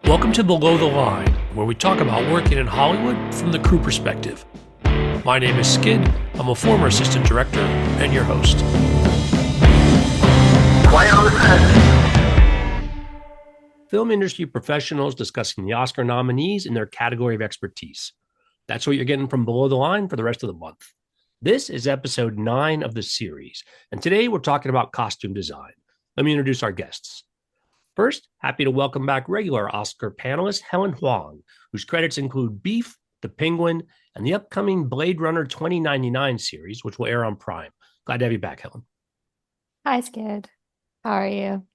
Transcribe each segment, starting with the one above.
Welcome to Below the Line, where we talk about working in Hollywood from the crew perspective. My name is Skid. I'm a former assistant director and your host. Quiet on the set. Film industry professionals discussing the Oscar nominees in their category of expertise. That's what you're getting from Below the Line for the rest of the month. This is episode 9 of the series, and today we're talking about costume design. Let me introduce our guests. First, happy to welcome back regular Oscar panelist Helen Huang, whose credits include Beef, The Penguin, and the upcoming Blade Runner 2099 series, which will air on Prime. Glad to have you back, Helen. Hi, Skid. How are you?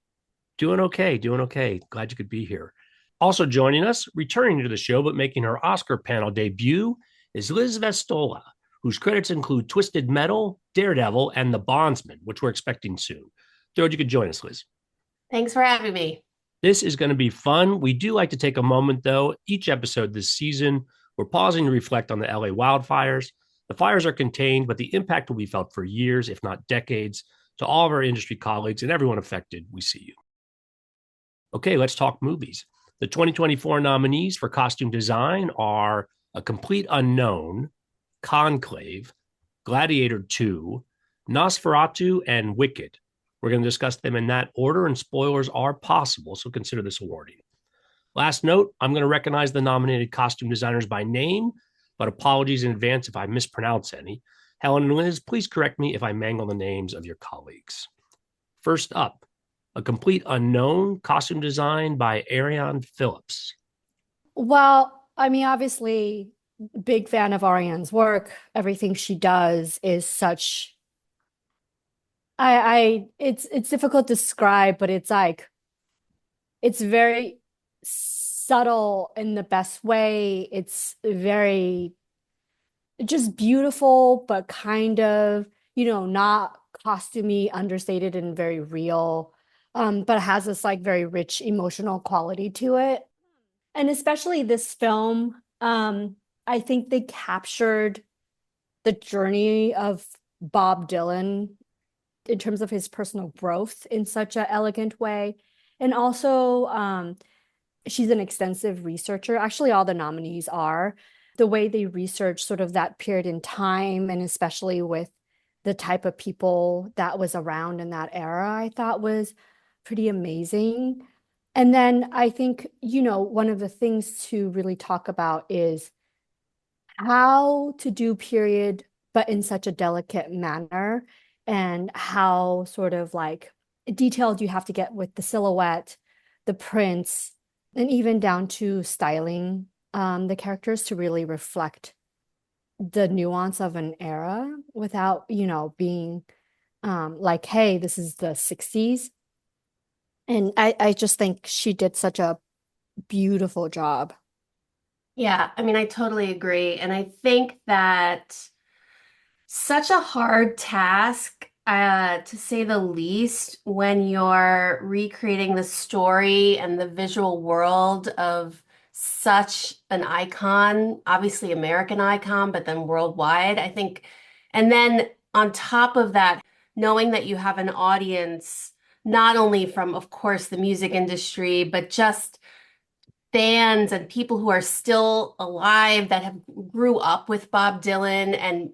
Doing okay. Glad you could be here. Also joining us, returning to the show but making her Oscar panel debut, is Liz Vastola, whose credits include Twisted Metal, Daredevil, and The Bondsman, which we're expecting soon. Thrilled you could join us, Liz. Thanks for having me. This is going to be fun. We do like to take a moment, though, each episode this season. We're pausing to reflect on the LA wildfires. The fires are contained, but the impact will be felt for years, if not decades. To all of our industry colleagues and everyone affected, we see you. Okay, let's talk movies. The 2024 nominees for costume design are A Complete Unknown, Conclave, Gladiator II, Nosferatu, and Wicked. We're going to discuss them in that order, and spoilers are possible, so consider this awarding. Last note, I'm going to recognize the nominated costume designers by name, but apologies in advance if I mispronounce any. Helen and Liz, please correct me if I mangle the names of your colleagues. First up, A Complete Unknown, costume design by Ariane Phillips. Well, obviously, big fan of Ariane's work. Everything she does is such. It's difficult to describe, but it's very subtle in the best way. It's very just beautiful, but kind of, not costumey, understated, and very real. But has this very rich emotional quality to it. And especially this film, I think they captured the journey of Bob Dylan in terms of his personal growth in such an elegant way. And also, she's an extensive researcher. Actually, all the nominees are. The way they research sort of that period in time, and especially with the type of people that was around in that era, I thought was pretty amazing. And then I think, one of the things to really talk about is how to do period, but in such a delicate manner, and how sort of detailed you have to get with the silhouette, the prints, and even down to styling the characters to really reflect the nuance of an era without, being hey, this is the 60s. And I just think she did such a beautiful job. Yeah, I totally agree. And I think that such a hard task, to say the least, when you're recreating the story and the visual world of such an icon, obviously American icon, but then worldwide, I think. And then on top of that, knowing that you have an audience, not only from, of course, the music industry, but just fans and people who are still alive that have grew up with Bob Dylan and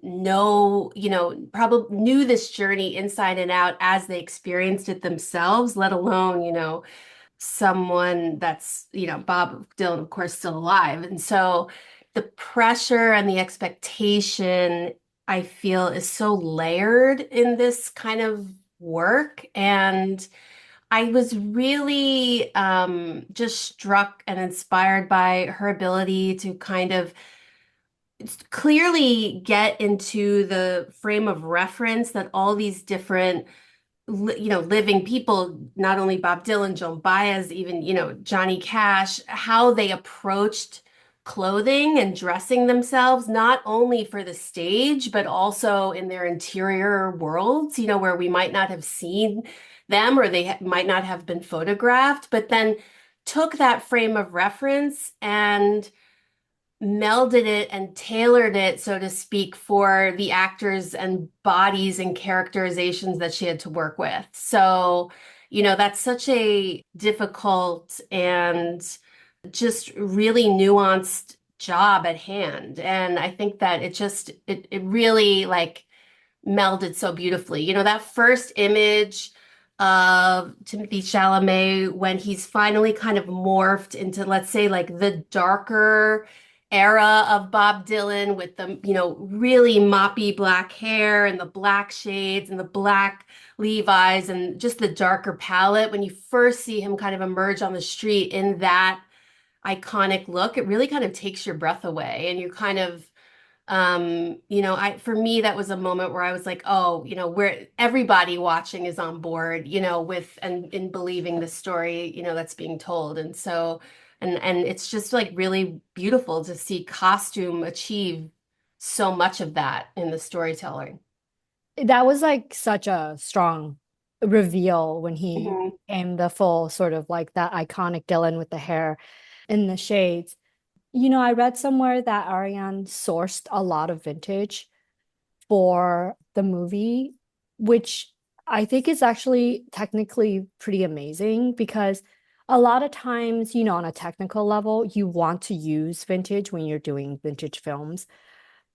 probably knew this journey inside and out as they experienced it themselves, let alone, someone that's, Bob Dylan, of course, still alive. And so the pressure and the expectation, I feel, is so layered in this kind of work. And I was really just struck and inspired by her ability to kind of clearly get into the frame of reference that all these different, living people, not only Bob Dylan, Joan Baez, even, Johnny Cash, how they approached clothing and dressing themselves, not only for the stage, but also in their interior worlds, where we might not have seen them or they might not have been photographed, but then took that frame of reference and melded it and tailored it, so to speak, for the actors and bodies and characterizations that she had to work with. So, that's such a difficult and just really nuanced job at hand. And I think that it really like melded so beautifully. You know, that first image of Timothy Chalamet when he's finally kind of morphed into, let's say, like the darker era of Bob Dylan with the, you know, really moppy black hair and the black shades and the black Levi's and just the darker palette. When you first see him kind of emerge on the street in that iconic look, it really kind of takes your breath away and you kind of you know, I for me that was a moment where I was like, oh, you know, where everybody watching is on board, you know, with and in believing the story, you know, that's being told. And so and it's just like really beautiful to see costume achieve so much of that in the storytelling. That was like such a strong reveal when he Mhm. came the full sort of like that iconic Dylan with the hair and the shades. You know, I read somewhere that Ariane sourced a lot of vintage for the movie, which I think is actually technically pretty amazing because a lot of times, you know, on a technical level, you want to use vintage when you're doing vintage films,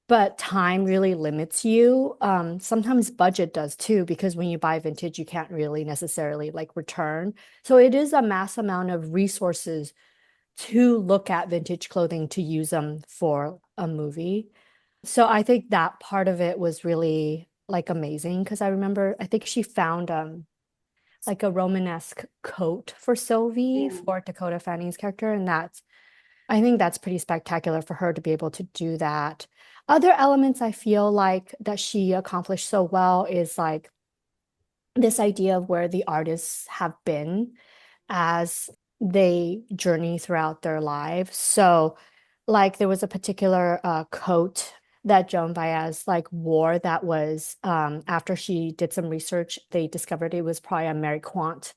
but time really limits you. Sometimes budget does too, because when you buy vintage, you can't really necessarily like return. So it is a mass amount of resources to look at vintage clothing to use them for a movie. So I think that part of it was really like amazing because I remember I think she found like a Romanesque coat for Sylvie Mm. for Dakota Fanning's character, and that's I think that's pretty spectacular for her to be able to do that. Other elements I feel like that she accomplished so well is like this idea of where the artists have been as they journey throughout their lives. So, like, there was a particular coat that Joan Baez like wore that was after she did some research, they discovered it was probably a Mary Quant,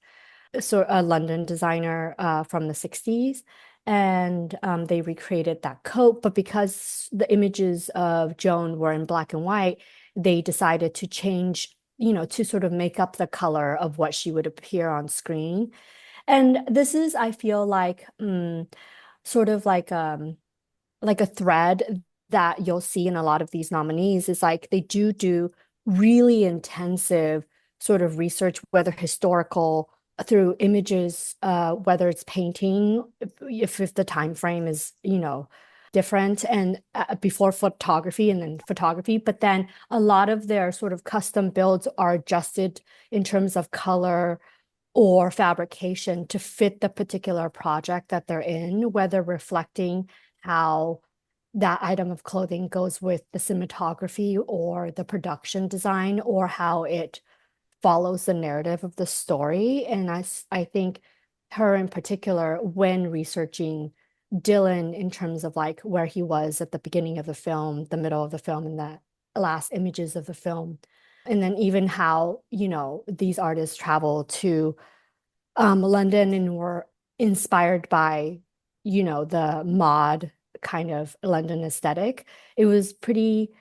so a London designer from the 60s. And they recreated that coat, but because the images of Joan were in black and white, they decided to change, you know, to sort of make up the color of what she would appear on screen. And this is, I feel like, sort of like a thread that you'll see in a lot of these nominees is like they do really intensive sort of research, whether historical through images, whether it's painting, if the time frame is, you know, different and before photography and then photography, but then a lot of their sort of custom builds are adjusted in terms of color or fabrication to fit the particular project that they're in, whether reflecting how that item of clothing goes with the cinematography or the production design or how it follows the narrative of the story. And I think her in particular, when researching Dylan in terms of like where he was at the beginning of the film, the middle of the film, and the last images of the film, and then even how, you know, these artists travel to London and were inspired by, you know, the mod kind of London aesthetic. It was pretty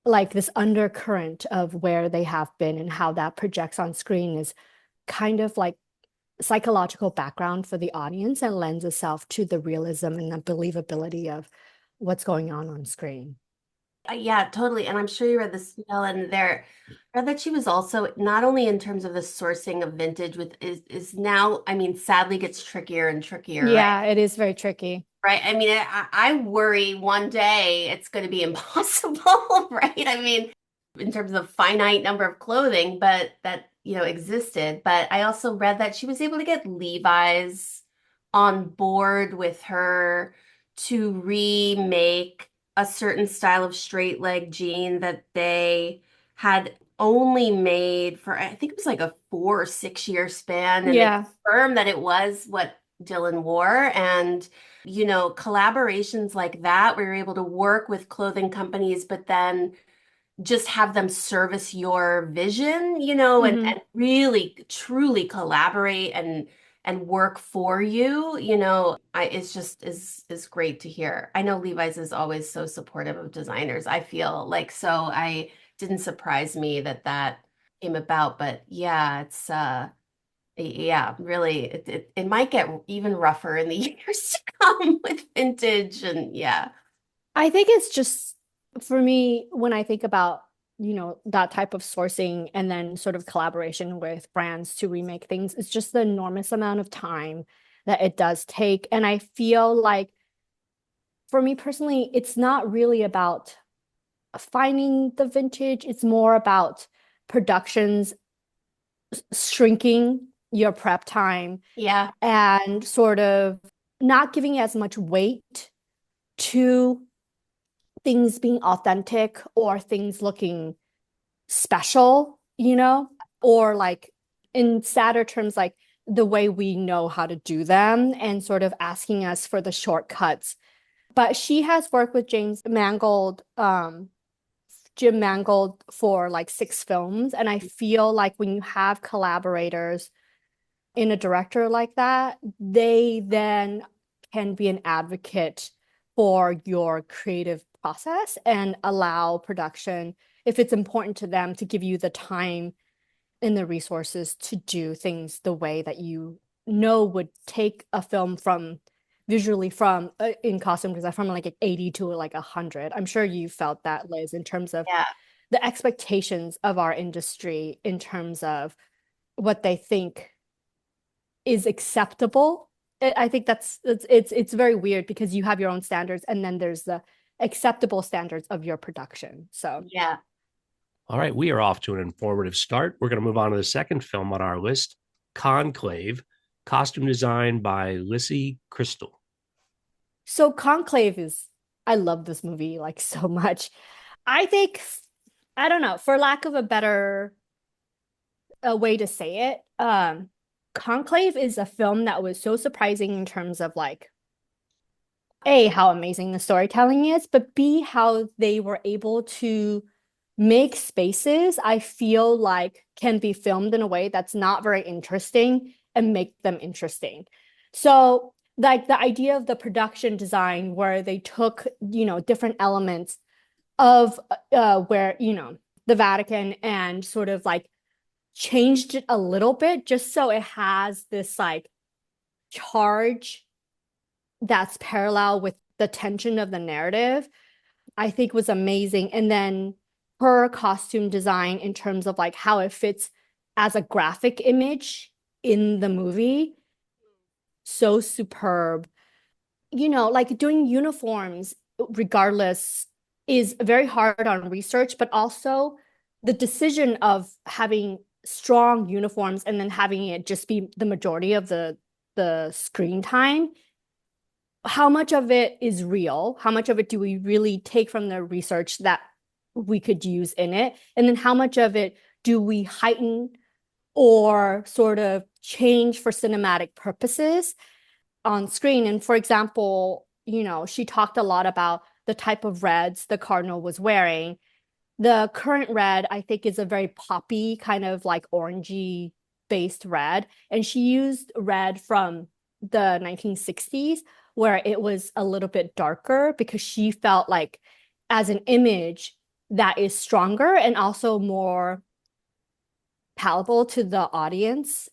like this undercurrent of where they have been and how that projects on screen is kind of like psychological background for the audience and lends itself to the realism and the believability of what's going on screen. Yeah, totally. And I'm sure you read this, Helen, there. I read that she was also not only in terms of the sourcing of vintage with is now, I mean, sadly gets trickier and trickier, right? Yeah, it is very tricky. Right. I mean, I worry one day it's going to be impossible, right? I mean, in terms of finite number of clothing, but that, you know, existed. But I also read that she was able to get Levi's on board with her to remake a certain style of straight leg jean that they had only made for, I think it was like a 4 or 6 year span. And they Yeah. confirmed that it was what Dylan wore. And you know, collaborations like that, where you're able to work with clothing companies, but then just have them service your vision, you know, Hmm. and really truly collaborate and work for you, you know, it's just is great to hear. I know Levi's is always so supportive of designers. I feel like so I didn't surprise me that that came about, but yeah, it's Yeah, really, it might get even rougher in the years to come with vintage and yeah. I think it's just for me when I think about, that type of sourcing and then sort of collaboration with brands to remake things, it's just the enormous amount of time that it does take. And I feel like for me personally, it's not really about finding the vintage, it's more about productions shrinking your prep time Yeah. and sort of not giving as much weight to things being authentic or things looking special, or like in sadder terms, like the way we know how to do them and sort of asking us for the shortcuts. But she has worked with Jim Mangold for like 6 films. And I feel like when you have collaborators in a director like that, they then can be an advocate for your creative process and allow production, if it's important to them, to give you the time and the resources to do things the way that you know would take a film from visually from in costume design from like 80 to like 100. I'm sure you felt that, Liz, in terms of Yeah. the expectations of our industry in terms of what they think is acceptable. I think it's very weird because you have your own standards and then there's the acceptable standards of your production. So Yeah. All right, we are off to an informative start. We're going to move on to the second film on our list, Conclave, costume design by Lissy Crystal. Conclave is, I love this movie like so much. I think, I don't know, for lack of a better way to say it, Conclave is a film that was so surprising in terms of like A, how amazing the storytelling is, but B, how they were able to make spaces I feel like can be filmed in a way that's not very interesting and make them interesting. So, like the idea of the production design where they took, different elements of where, the Vatican and sort of like changed it a little bit just so it has this like charge that's parallel with the tension of the narrative, I think was amazing. And then her costume design in terms of like how it fits as a graphic image in the movie, so superb. Like doing uniforms, regardless, is very hard on research, but also the decision of having strong uniforms and then having it just be the majority of the screen time. How much of it is real? How much of it do we really take from the research that we could use in it? And then how much of it do we heighten or sort of change for cinematic purposes on screen? And for example, she talked a lot about the type of reds the cardinal was wearing. The current red, I think, is a very poppy kind of like orangey based red. And she used red from the 1960s where it was a little bit darker because she felt like as an image that is stronger and also more palatable to the audience.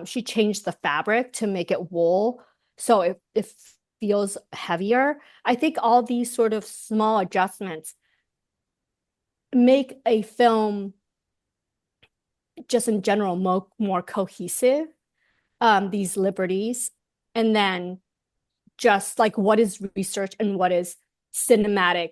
She changed the fabric to make it wool, so it feels heavier. I think all these sort of small adjustments make a film just in general more cohesive. These liberties, and then just like what is research and what is cinematic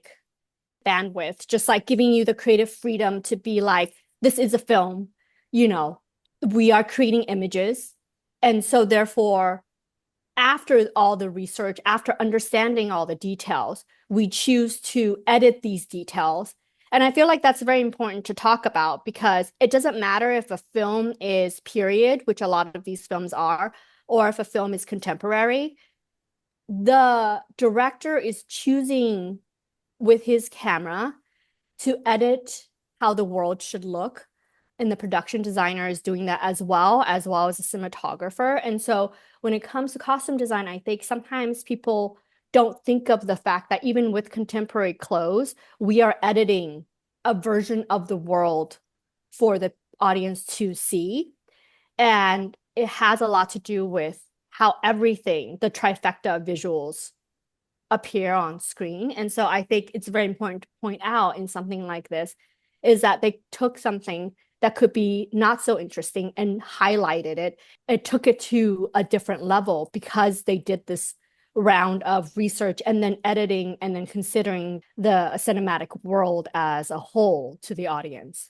bandwidth, just like giving you the creative freedom to be like, this is a film, you know, we are creating images. And so, therefore, after all the research, after understanding all the details, we choose to edit these details. And I feel like that's very important to talk about because it doesn't matter if a film is period, which a lot of these films are, or if a film is contemporary. The director is choosing with his camera to edit how the world should look. And the production designer is doing that as well as a cinematographer. And so when it comes to costume design, I think sometimes people don't think of the fact that even with contemporary clothes, we are editing a version of the world for the audience to see. And it has a lot to do with how everything, the trifecta of visuals appear on screen. And so I think it's very important to point out in something like this is that they took something that could be not so interesting and highlighted it. It took it to a different level because they did this round of research and then editing and then considering the cinematic world as a whole to the audience.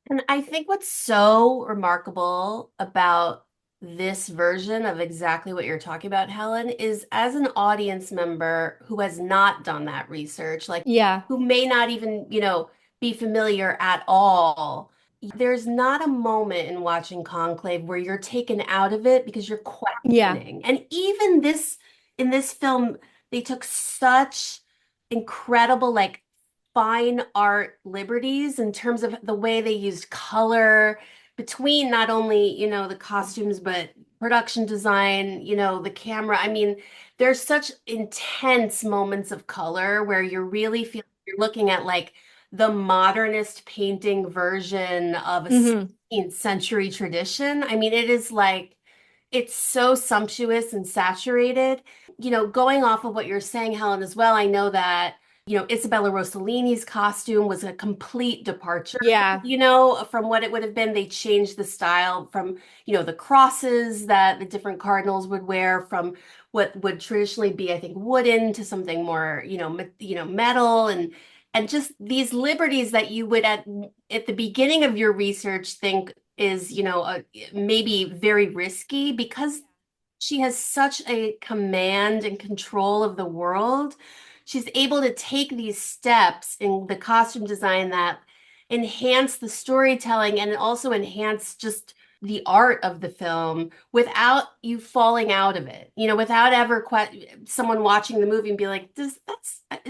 And I think what's so remarkable about this version of exactly what you're talking about, Helen, is as an audience member who has not done that research, like Yeah. who may not even, be familiar at all, there's not a moment in watching Conclave where you're taken out of it because you're Yeah. questioning. And even in this film, they took such incredible, like, fine art liberties in terms of the way they used color between not only, the costumes, but production design, the camera. I mean, there's such intense moments of color where you're really feeling you're looking at like the modernist painting version of a Hmm. 16th century tradition. I mean, it is like it's so sumptuous and saturated. Going off of what you're saying, Helen, as well, I know that, Isabella Rossellini's costume was a complete departure, Yeah. from what it would have been. They changed the style from, the crosses that the different cardinals would wear from what would traditionally be, I think, wooden to something more, metal and just these liberties that you would at the beginning of your research think is, maybe very risky because she has such a command and control of the world. She's able to take these steps in the costume design that enhance the storytelling and also enhance just the art of the film without you falling out of it. Without ever someone watching the movie and be like, is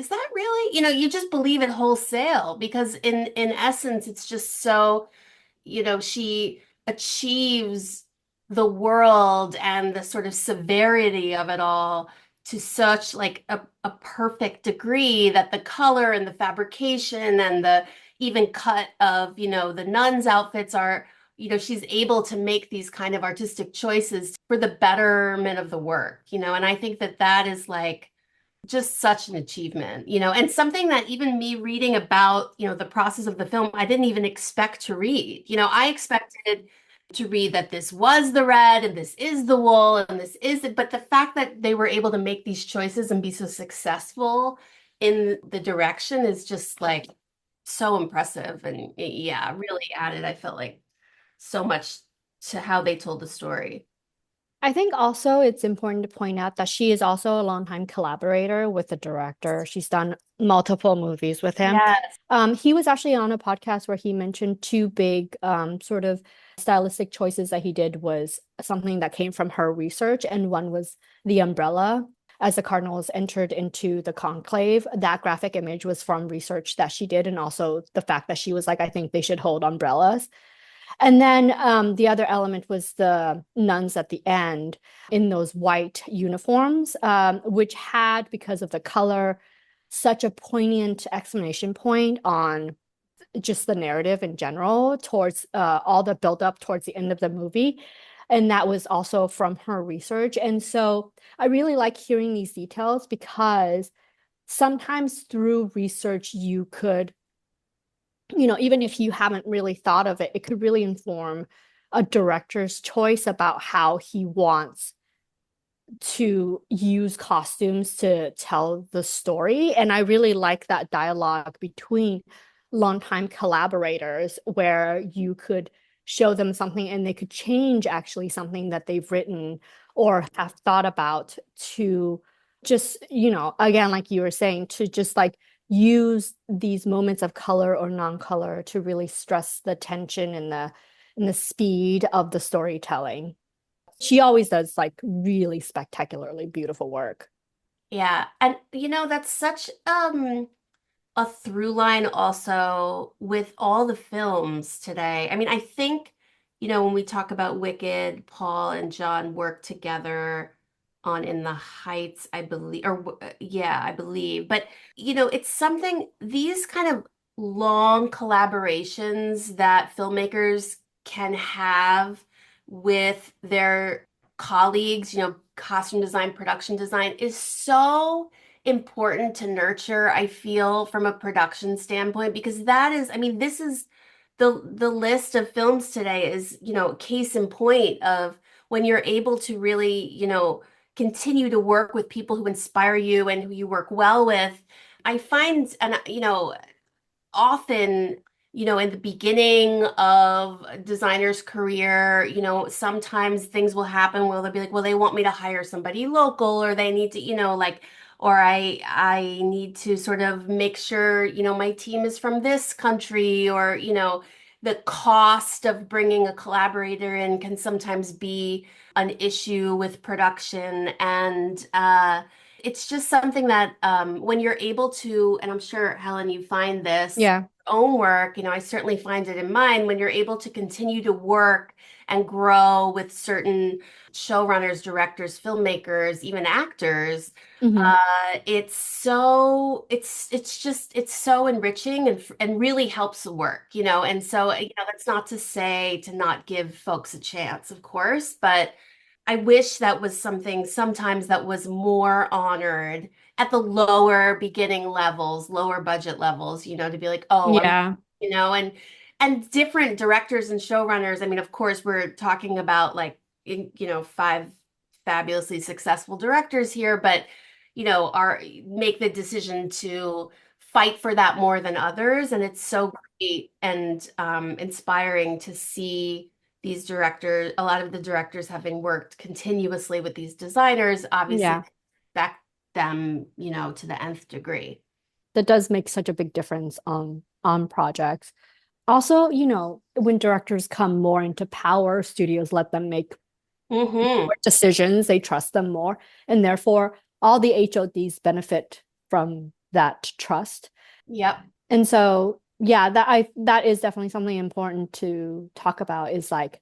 that really? You just believe it wholesale because in essence, it's just so she achieves the world and the sort of severity of it all to such like a perfect degree that the color and the fabrication and the even cut of, the nuns' outfits are, she's able to make these kind of artistic choices for the betterment of the work, and I think that that is like just such an achievement, and something that even me reading about, the process of the film, I didn't even expect to read. I expected to read that this was the red and this is the wool and this is it. But the fact that they were able to make these choices and be so successful in the direction is just like so impressive. And yeah, really added, I felt like so much to how they told the story. I think also it's important to point out that she is also a longtime collaborator with the director. She's done multiple movies with him. Yes. He was actually on a podcast where he mentioned two big sort of stylistic choices that he did was something that came from her research, and one was the umbrella. As the cardinals entered into the conclave, that graphic image was from research that she did, and also the fact that she was like, I think they should hold umbrellas. And then the other element was the nuns at the end in those white uniforms, which had, because of the color, such a poignant exclamation point on just the narrative in general towards all the build up towards the end of the movie. And that was also from her research. And so I really like hearing these details because sometimes through research, you could even if you haven't really thought of it, it could really inform a director's choice about how he wants to use costumes to tell the story. And I really like that dialogue between longtime collaborators where you could show them something and they could change actually something that they've written or have thought about to just, again, like you were saying, to just like use these moments of color or non-color to really stress the tension and the speed of the storytelling. She always does like really spectacularly beautiful work. Yeah. And that's such a through line also with all the films today. I mean, I think, when we talk about Wicked, Paul and John work together on In the Heights, I believe, or yeah, I believe. But, it's something, these kind of long collaborations that filmmakers can have with their colleagues, costume design, production design is so important to nurture, I feel, from a production standpoint, because that is, I mean, this is the list of films today is, case in point of when you're able to really, continue to work with people who inspire you and who you work well with. I find, and often, in the beginning of a designer's career, sometimes things will happen where they'll be like, well, they want me to hire somebody local, or they need to, like, or I need to sort of make sure, my team is from this country, or, the cost of bringing a collaborator in can sometimes be an issue with production. And it's just something that when you're able to, and I'm sure, Helen, you find this Yeah. own work, I certainly find it in mine, when you're able to continue to work and grow with certain showrunners, directors, filmmakers, even actors, Hmm. it's so enriching and really helps the work, and so, that's not to say to not give folks a chance, of course, but I wish that was something sometimes that was more honored at the lower beginning levels, lower budget levels, to be like, oh, Yeah. and different directors and showrunners. I mean, of course, we're talking about like, five fabulously successful directors here, but, are make the decision to fight for that more than others. And it's so great and inspiring to see these directors, a lot of the directors having worked continuously with these designers, obviously Yeah. respect them, to the nth degree. That does make such a big difference on projects. Also, when directors come more into power, studios let them make Mm-hmm. more decisions, they trust them more, and therefore all the HODs benefit from that trust. Yep. And so, yeah, that is definitely something important to talk about is like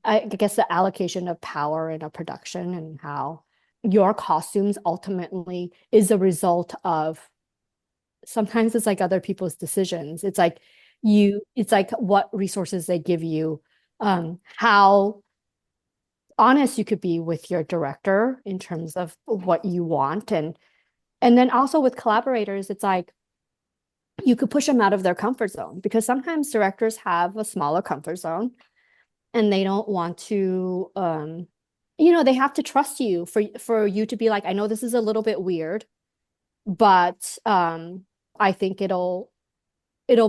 I guess the allocation of power in a production and how your costumes ultimately is a result of sometimes it's like other people's decisions. It's like what resources they give you, how honest you could be with your director in terms of what you want. And then also with collaborators, it's like you could push them out of their comfort zone because sometimes directors have a smaller comfort zone and they don't want to they have to trust you for you to be like, I know this is a little bit weird, but I think it'll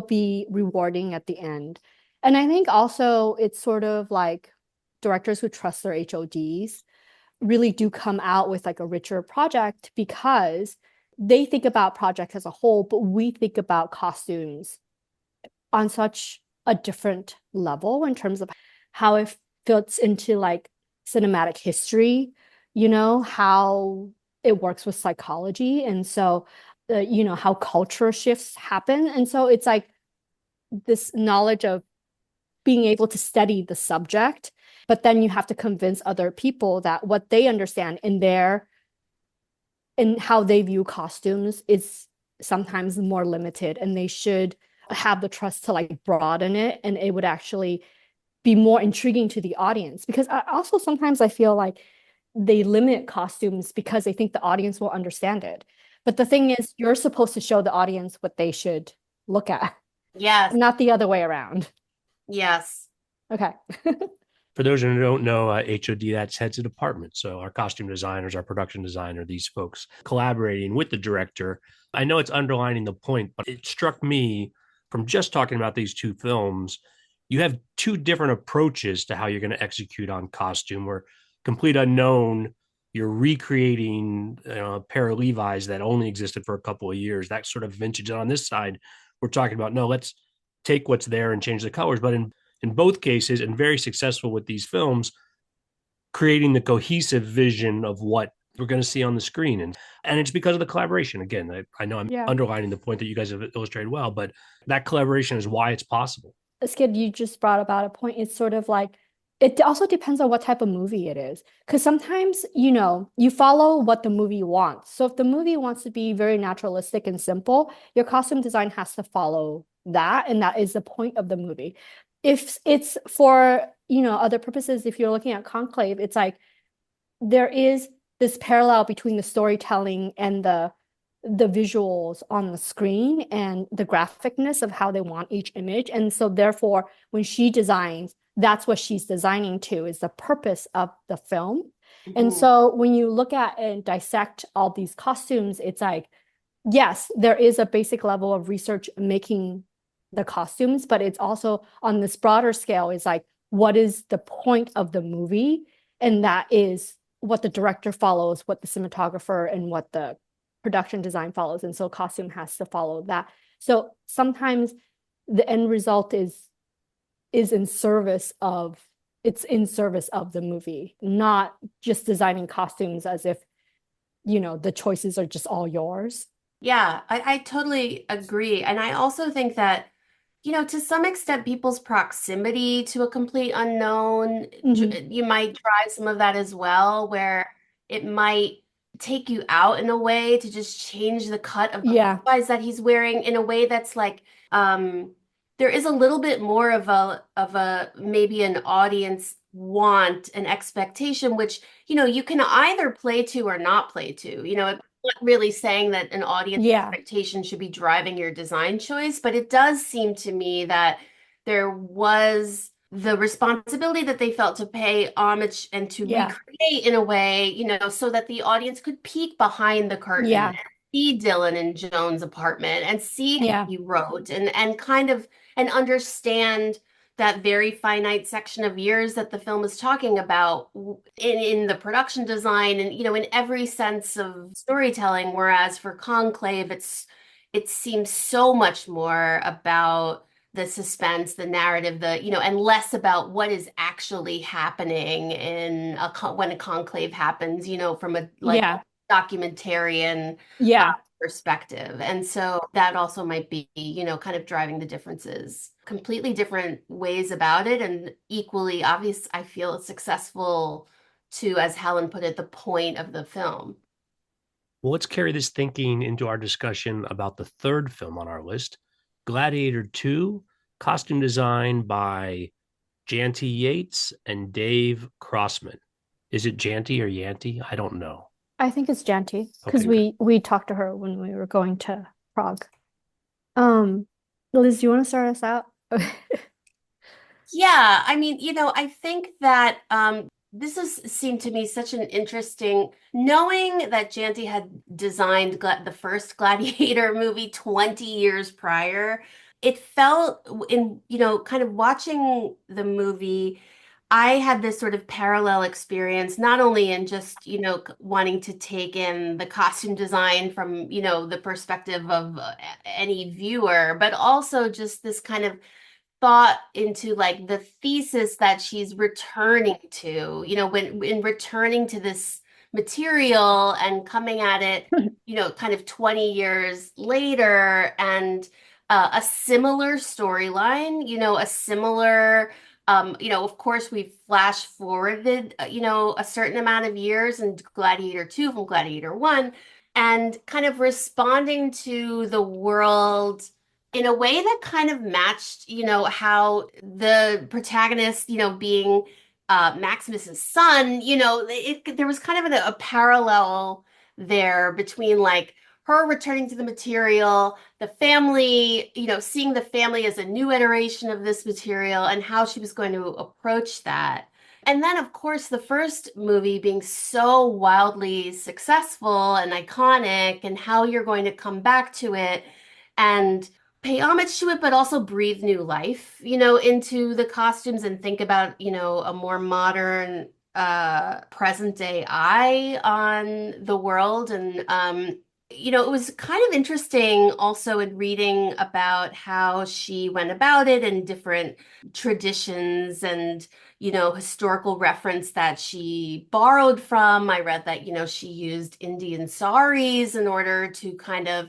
be rewarding at the end. And I think also it's sort of like directors who trust their HODs really do come out with like a richer project because they think about projects as a whole, but we think about costumes on such a different level in terms of how it fits into like cinematic history, how it works with psychology. And so, how culture shifts happen. And so it's like this knowledge of being able to study the subject, but then you have to convince other people that what they understand in how they view costumes is sometimes more limited and they should have the trust to like broaden it and it would actually be more intriguing to the audience because also sometimes I feel like they limit costumes because they think the audience will understand it. But the thing is, you're supposed to show the audience what they should look at, Yes. not the other way around. Yes. Okay. For those who don't know, HOD, that's heads of department. So our costume designers, our production designer, these folks collaborating with the director. I know it's underlining the point, but it struck me from just talking about these two films, you have two different approaches to how you're going to execute on costume. Where Complete Unknown, you're recreating a pair of Levi's that only existed for a couple of years, that sort of vintage. And on this side, we're talking about, no, let's take what's there and change the colors. But in both cases, and very successful with these films, creating the cohesive vision of what we're going to see on the screen. And it's because of the collaboration. Again, I know I'm Yeah. underlining the point that you guys have illustrated well, but that collaboration is why it's possible. Skid, you just brought about a point. It's sort of like it also depends on what type of movie it is. Because sometimes, you follow what the movie wants. So if the movie wants to be very naturalistic and simple, your costume design has to follow that. And that is the point of the movie. if it's for, other purposes, if you're looking at Conclave, it's like there is this parallel between the storytelling and the visuals on the screen and the graphicness of how they want each image. And so therefore, when she designs, that's what she's designing to is the purpose of the film. And Mhm. so when you look at and dissect all these costumes, it's like, yes, there is a basic level of research making the costumes, but it's also on this broader scale, is like, what is the point of the movie? And that is what the director follows, what the cinematographer and what the production design follows. And so costume has to follow that. So sometimes the end result is in service of it's in service of the movie, not just designing costumes as if, the choices are just all yours. Yeah, I totally agree. And I also think that, to some extent, people's proximity to a complete unknown, Mhm. you might drive some of that as well, where it might take you out in a way to just change the cut of Yeah, clothes that he's wearing in a way that's like, um, there is a little bit more of a maybe an audience want, an expectation, which, you can either play to or not play to. Not really saying that an audience yeah, expectation should be driving your design choice, but it does seem to me that there was the responsibility that they felt to pay homage and to yeah, recreate in a way, so that the audience could peek behind the curtain and yeah, see Dylan and Joan's apartment and see how yeah, he wrote and kind of and understand that very finite section of years that the film is talking about in the production design and in every sense of storytelling, whereas for Conclave it seems so much more about the suspense, the narrative, and less about what is actually happening when a conclave happens, from a like yeah, documentarian yeah, perspective. And so that also might be, kind of driving the differences. Completely different ways about it, and equally obvious, I feel, successful to, as Helen put it, the point of the film. Well, let's carry this thinking into our discussion about the third film on our list, Gladiator II, costume design by Janty Yates and Dave Crossman. Is it Janty or Yanty? I don't know. I think it's Janty because Okay, good. we talked to her when we were going to Prague. Um, Liz, do you want to start us out? Yeah, I mean, I think that this has seemed to me such an interesting, knowing that Janty had designed the first Gladiator movie 20 years prior. It felt in, kind of watching the movie, I had this sort of parallel experience, not only in just, wanting to take in the costume design from, the perspective of any viewer, but also just this kind of thought into like the thesis that she's returning to, when in returning to this material and coming at it, kind of 20 years later and a similar storyline, a similar of course, we flash forwarded, a certain amount of years in Gladiator 2 from Gladiator 1, and kind of responding to the world in a way that kind of matched, how the protagonist, being Maximus's son, there was kind of a parallel there between like her returning to the material, the family, seeing the family as a new iteration of this material and how she was going to approach that. And then, of course, the first movie being so wildly successful and iconic, and how you're going to come back to it and pay homage to it, but also breathe new life, into the costumes and think about, a more modern, present day eye on the world. And, it was kind of interesting also in reading about how she went about it and different traditions and, historical reference that she borrowed from. I read that, she used Indian saris in order to kind of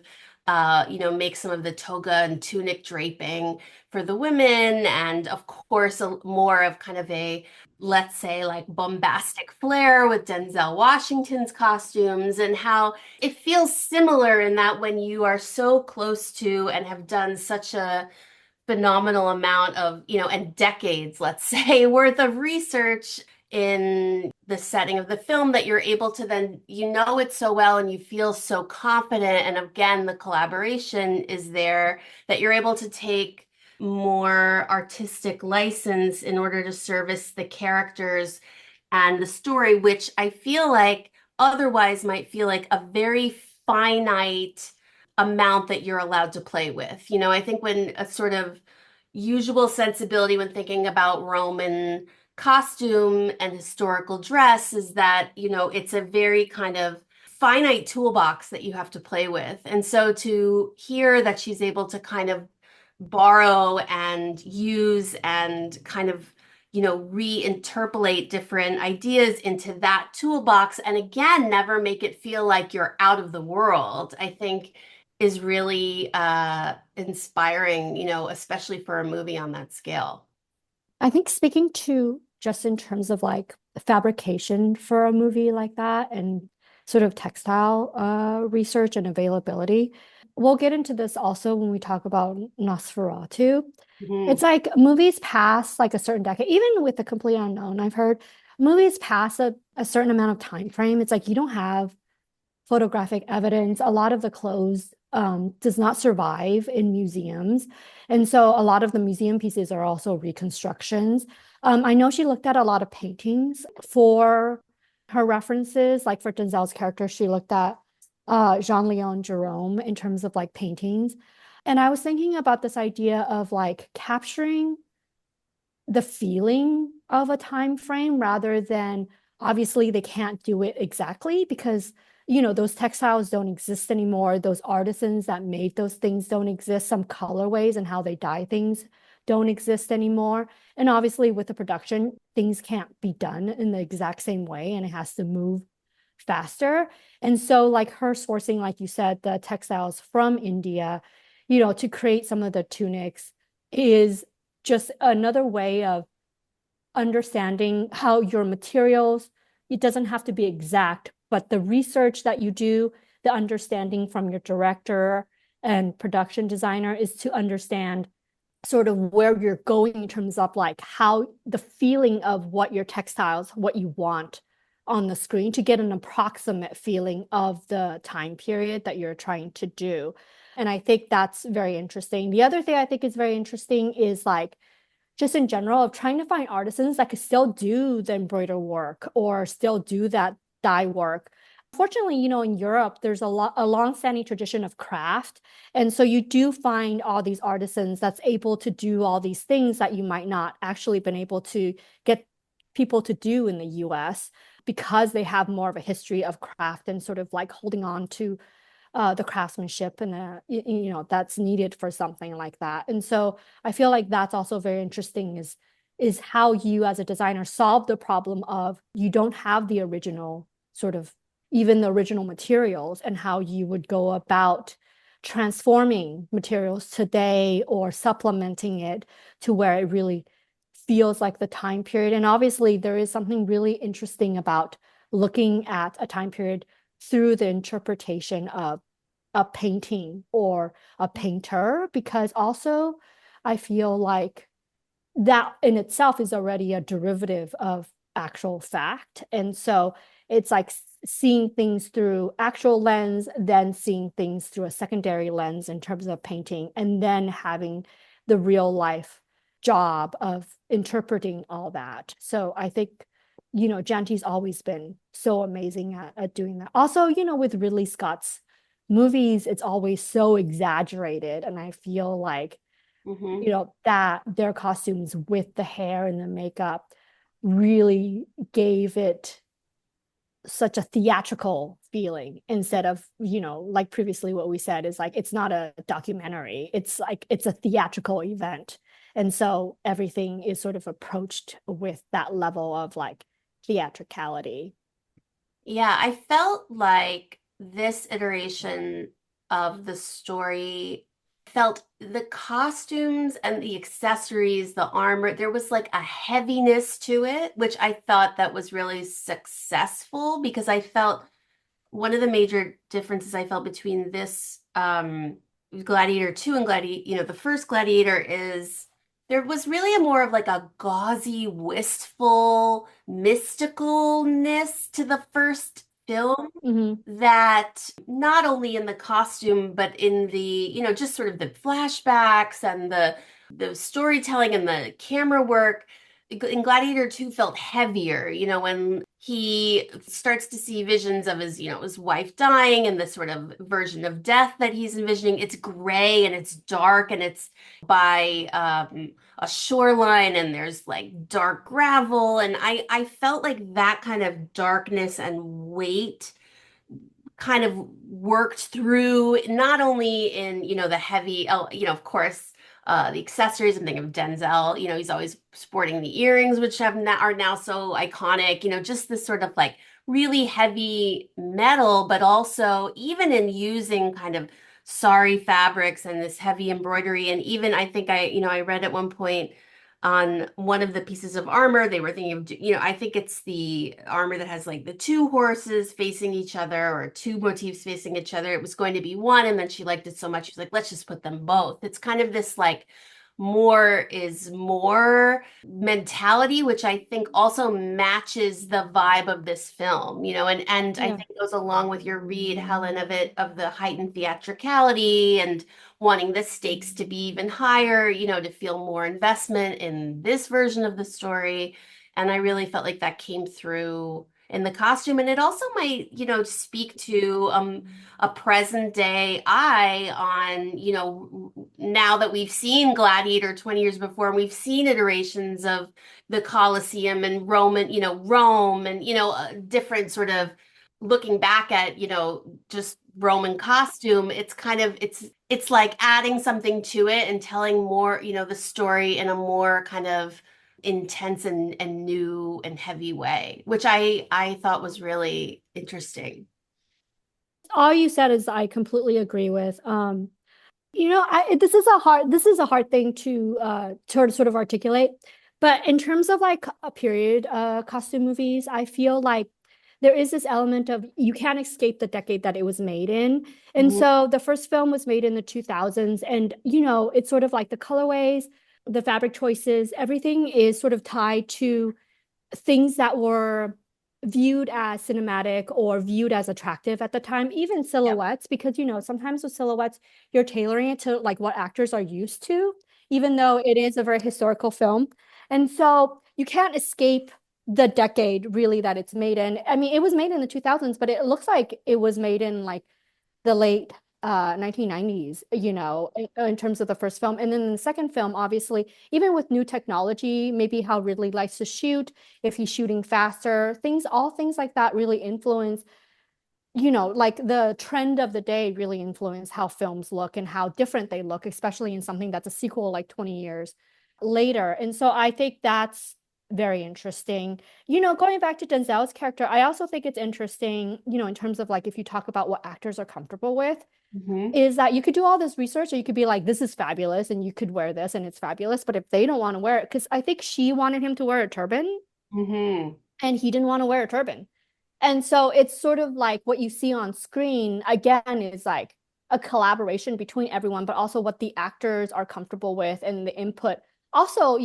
make some of the toga and tunic draping for the women, and of course, more of kind of a, let's say, like bombastic flair with Denzel Washington's costumes, and how it feels similar in that when you are so close to and have done such a phenomenal amount of, and decades, let's say, worth of research in the setting of the film that you're able to then, it so well and you feel so confident. And again, the collaboration is there that you're able to take more artistic license in order to service the characters and the story, which I feel like otherwise might feel like a very finite amount that you're allowed to play with. I think when a sort of usual sensibility when thinking about Roman costume and historical dress is that, it's a very kind of finite toolbox that you have to play with. And so to hear that she's able to kind of borrow and use and kind of reinterpolate different ideas into that toolbox and again never make it feel like you're out of the world, I think is really inspiring, especially for a movie on that scale. I think speaking to just in terms of like fabrication for a movie like that and sort of textile research and availability, we'll get into this also when we talk about Nosferatu. Mhm. It's like movies past like a certain decade, even with The Complete Unknown, I've heard movies past a certain amount of time frame. It's like you don't have photographic evidence. A lot of the clothes does not survive in museums. And so a lot of the museum pieces are also reconstructions. I know she looked at a lot of paintings for her references. Like for Denzel's character, she looked at Jean-Léon Jerome in terms of like paintings. And I was thinking about this idea of like capturing the feeling of a time frame rather than obviously they can't do it exactly because those textiles don't exist anymore. Those artisans that made those things don't exist. Some colorways and how they dye things don't exist anymore. And obviously with the production, things can't be done in the exact same way and it has to move faster. And so like her sourcing, like you said, the textiles from India, to create some of the tunics is just another way of understanding how your materials, it doesn't have to be exact, but the research that you do, the understanding from your director and production designer is to understand sort of where you're going in terms of like how the feeling of what your textiles, what you want on the screen to get an approximate feeling of the time period that you're trying to do. And I think that's very interesting. The other thing I think is very interesting is like just in general of trying to find artisans that could still do the embroider work or still do that dye work. Fortunately, in Europe, there's a long-standing tradition of craft. And so you do find all these artisans that's able to do all these things that you might not actually been able to get people to do in the US because they have more of a history of craft and sort of like holding on to the craftsmanship and that's needed for something like that. And so I feel like that's also very interesting is how you as a designer solve the problem of you don't have the original sort of even the original materials and how you would go about transforming materials today or supplementing it to where it really feels like the time period. And obviously there is something really interesting about looking at a time period through the interpretation of a painting or a painter, because also I feel like that in itself is already a derivative of actual fact. And so it's like seeing things through actual lens, then seeing things through a secondary lens in terms of painting, and then having the real life job of interpreting all that. So I think Janti's always been so amazing at doing that. Also, with Ridley Scott's movies, it's always so exaggerated. And I feel like, Mhm. that their costumes with the hair and the makeup really gave it such a theatrical feeling instead of, like previously what we said is like, it's not a documentary. It's like, it's a theatrical event. And so everything is sort of approached with that level of like theatricality. Yeah, I felt like this iteration of the story felt the costumes and the accessories, the armor, there was like a heaviness to it, which I thought that was really successful because I felt one of the major differences I felt between this Gladiator 2 and the first Gladiator is there was really a more of like a gauzy, wistful mysticalness to the first film Hmm. that not only in the costume but in the, just sort of the flashbacks and the storytelling and the camera work in Gladiator 2 felt heavier, when he starts to see visions of his wife dying and the sort of version of death that he's envisioning. It's gray and it's dark and it's by a shoreline and there's like dark gravel. And I felt like that kind of darkness and weight kind of worked through not only in the heavy of course the accessories. I'm thinking of Denzel, he's always sporting the earrings which are now so iconic, just this sort of like really heavy metal, but also even in using kind of sari fabrics and this heavy embroidery. And even I think I read at one point on one of the pieces of armor, they were thinking of, I think it's the armor that has like the two horses facing each other or two motifs facing each other. It was going to be one, and then she liked it so much, she's like, let's just put them both. It's kind of this like more is more mentality, which I think also matches the vibe of this film, and I Yeah. think goes along with your read, Helen, of the heightened theatricality and wanting the stakes to be even higher, to feel more investment in this version of the story. And I really felt like that came through in the costume. And it also might, speak to a present day eye on, now that we've seen Gladiator 20 years before, and we've seen iterations of the Colosseum and Rome and, different sort of looking back at, just Roman costume. It's kind of, it's like adding something to it and telling more, the story in a more kind of intense and new and heavy way, which I thought was really interesting. All you said is I completely agree with. This is a hard thing to sort of articulate. But in terms of like a period costume movies, I feel like there is this element of you can't escape the decade that it was made in. And Mhm. so the first film was made in the 2000s, and it's sort of like the colorways, the fabric choices, everything is sort of tied to things that were viewed as cinematic or viewed as attractive at the time, even Yeah. silhouettes, because sometimes with silhouettes, you're tailoring it to like what actors are used to, even though it is a very historical film. And so you can't escape the decade really that it's made in. I mean, it was made in the 2000s, but it looks like it was made in like the late 1990s, in terms of the first film. And then in the second film, obviously, even with new technology, maybe how Ridley likes to shoot, if he's shooting faster, all things like that really influence, like the trend of the day really influence how films look and how different they look, especially in something that's a sequel like 20 years later. And so I think that's very interesting. Going back to Denzel's character, I also think it's interesting, in terms of like if you talk about what actors are comfortable with, Hmm. is that you could do all this research or you could be like, this is fabulous and you could wear this and it's fabulous. But if they don't want to wear it, because I think she wanted him to wear a turban Hmm. and he didn't want to wear a turban. And so it's sort of like what you see on screen again is like a collaboration between everyone, but also what the actors are comfortable with and the input. Also,